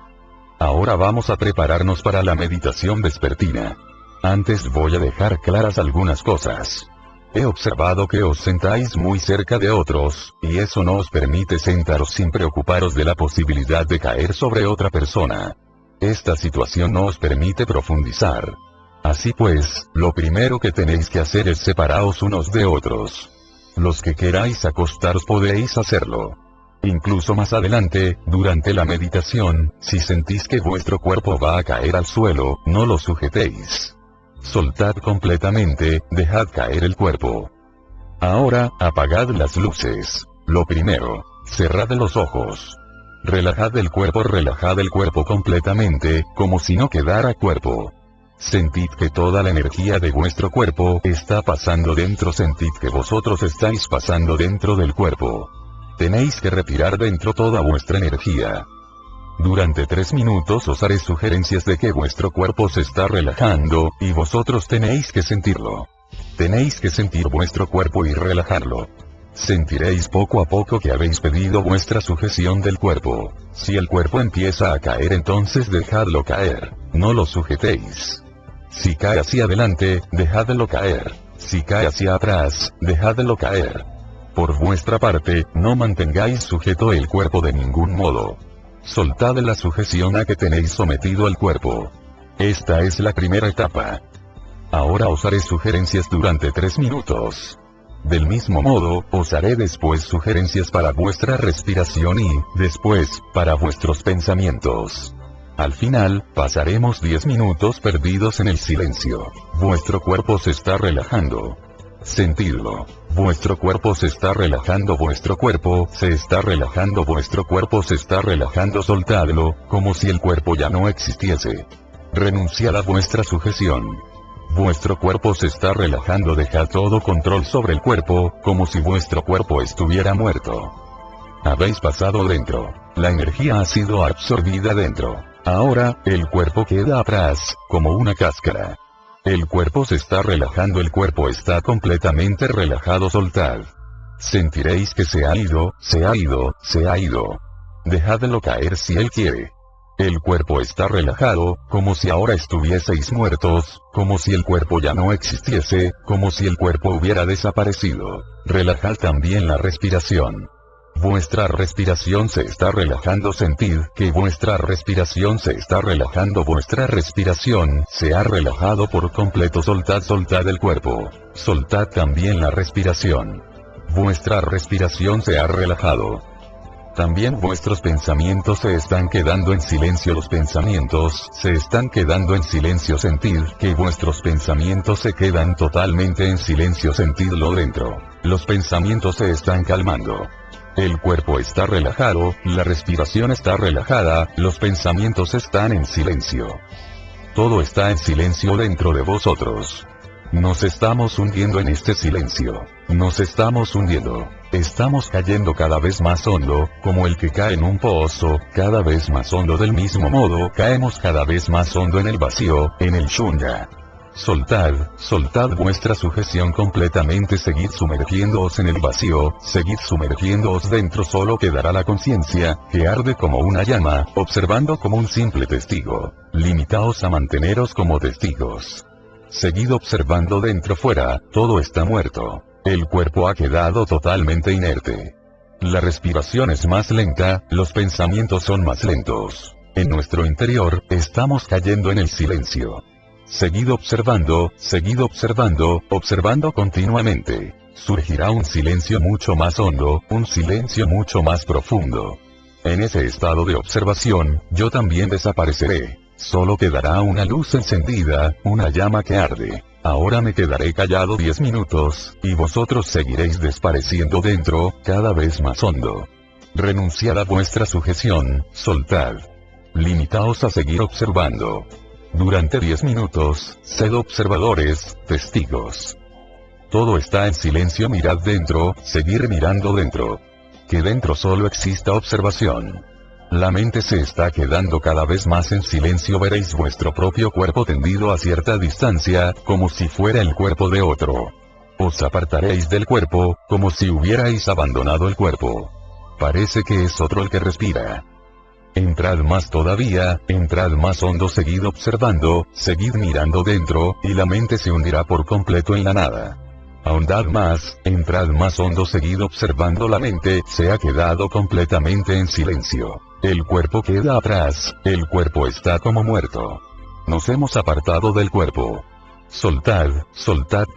Ahora vamos a prepararnos para la meditación vespertina. Antes voy a dejar claras algunas cosas. He observado que os sentáis muy cerca de otros, y eso no os permite sentaros sin preocuparos de la posibilidad de caer sobre otra persona. Esta situación no os permite profundizar. Así pues, lo primero que tenéis que hacer es separaos unos de otros. Los que queráis acostaros podéis hacerlo. Incluso más adelante, durante la meditación, si sentís que vuestro cuerpo va a caer al suelo, no lo sujetéis. Soltad completamente, dejad caer el cuerpo. Ahora, apagad las luces. Lo primero, cerrad los ojos. Relajad el cuerpo completamente, como si no quedara cuerpo. Sentid que toda la energía de vuestro cuerpo está pasando dentro, sentid que vosotros estáis pasando dentro del cuerpo. Tenéis que retirar dentro toda vuestra energía. Durante 3 minutos os haré sugerencias de que vuestro cuerpo se está relajando, y vosotros tenéis que sentirlo. Tenéis que sentir vuestro cuerpo y relajarlo. Sentiréis poco a poco que habéis pedido vuestra sujeción del cuerpo. Si el cuerpo empieza a caer, entonces dejadlo caer, no lo sujetéis. Si cae hacia adelante, dejadlo caer. Si cae hacia atrás, dejadlo caer. Por vuestra parte, no mantengáis sujeto el cuerpo de ningún modo. Soltad la sujeción a que tenéis sometido el cuerpo. Esta es la primera etapa. Ahora os haré sugerencias durante 3 minutos. Del mismo modo, os haré después sugerencias para vuestra respiración y, después, para vuestros pensamientos. Al final, pasaremos 10 minutos perdidos en el silencio. Vuestro cuerpo se está relajando. Sentidlo. Vuestro cuerpo se está relajando, vuestro cuerpo se está relajando, vuestro cuerpo se está relajando, soltadlo, como si el cuerpo ya no existiese. Renunciad a vuestra sujeción. Vuestro cuerpo se está relajando, dejad todo control sobre el cuerpo, como si vuestro cuerpo estuviera muerto. Habéis pasado dentro. La energía ha sido absorbida dentro. Ahora, el cuerpo queda atrás, como una cáscara. El cuerpo se está relajando, el cuerpo está completamente relajado, soltad. Sentiréis que se ha ido, se ha ido, se ha ido. Dejadlo caer si él quiere. El cuerpo está relajado, como si ahora estuvieseis muertos, como si el cuerpo ya no existiese, como si el cuerpo hubiera desaparecido. Relajad también la respiración. Vuestra respiración se está relajando. Sentid que vuestra respiración se está relajando. Vuestra respiración se ha relajado por completo. Soltad el cuerpo. Soltad también la respiración. Vuestra respiración se ha relajado. También vuestros pensamientos se están quedando en silencio. Los pensamientos se están quedando en silencio. Sentid que vuestros pensamientos se quedan totalmente en silencio. Sentidlo dentro. Los pensamientos se están calmando. El cuerpo está relajado, la respiración está relajada, los pensamientos están en silencio. Todo está en silencio dentro de vosotros. Nos estamos hundiendo en este silencio. Nos estamos hundiendo. Estamos cayendo cada vez más hondo, como el que cae en un pozo, cada vez más hondo. Del mismo modo, caemos cada vez más hondo en el vacío, en el shunya. Soltad vuestra sujeción completamente. Seguid sumergiéndoos en el vacío, seguid sumergiéndoos dentro. Solo quedará la conciencia, que arde como una llama, observando como un simple testigo. Limitaos a manteneros como testigos. Seguid observando dentro. Fuera, todo está muerto. El cuerpo ha quedado totalmente inerte. La respiración es más lenta, los pensamientos son más lentos. En nuestro interior, estamos cayendo en el silencio. Seguid observando, observando continuamente. Surgirá un silencio mucho más hondo, un silencio mucho más profundo. En ese estado de observación, yo también desapareceré. Solo quedará una luz encendida, una llama que arde. Ahora me quedaré callado 10 minutos, y vosotros seguiréis desapareciendo dentro, cada vez más hondo. Renunciad a vuestra sujeción, soltad. Limitaos a seguir observando. Durante 10 minutos, sed observadores, testigos. Todo está en silencio. Mirad dentro, seguir mirando dentro. Que dentro solo exista observación. La mente se está quedando cada vez más en silencio. Veréis vuestro propio cuerpo tendido a cierta distancia, como si fuera el cuerpo de otro. Os apartaréis del cuerpo, como si hubierais abandonado el cuerpo. Parece que es otro el que respira. Entrad más todavía, entrad más hondo. Seguid observando, seguid mirando dentro, y la mente se hundirá por completo en la nada. Ahondad más, entrad más hondo. Seguid observando. La mente se ha quedado completamente en silencio. El cuerpo queda atrás, el cuerpo está como muerto. Nos hemos apartado del cuerpo. Soltad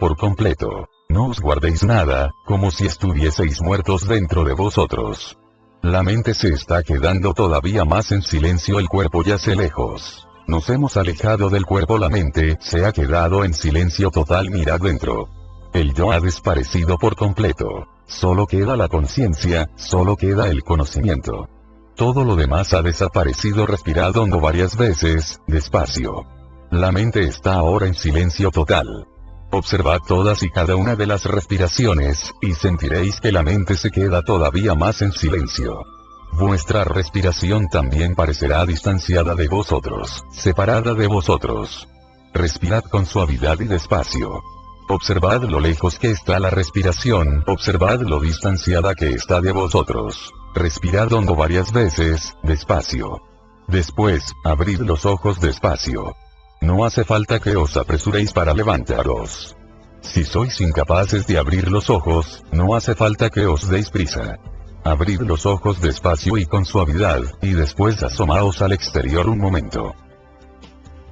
por completo. No os guardéis nada, como si estuvieseis muertos dentro de vosotros. La mente se está quedando todavía más en silencio. El cuerpo yace lejos. Nos hemos alejado del cuerpo. La mente se ha quedado en silencio total. Mirad dentro. El yo ha desaparecido por completo. Solo queda la conciencia, solo queda el conocimiento. Todo lo demás ha desaparecido. Respirad hondo varias veces, despacio. La mente está ahora en silencio total. Observad todas y cada una de las respiraciones, y sentiréis que la mente se queda todavía más en silencio. Vuestra respiración también parecerá distanciada de vosotros, separada de vosotros. Respirad con suavidad y despacio. Observad lo lejos que está la respiración, observad lo distanciada que está de vosotros. Respirad hondo varias veces, despacio. Después, abrid los ojos despacio. No hace falta que os apresuréis para levantaros. Si sois incapaces de abrir los ojos, no hace falta que os deis prisa. Abrid los ojos despacio y con suavidad, y después asomaos al exterior un momento.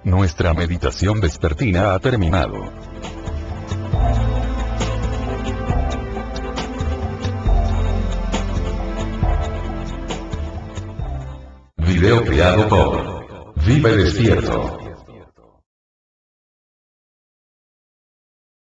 Nuestra meditación vespertina ha terminado. Video creado por Vive Despierto.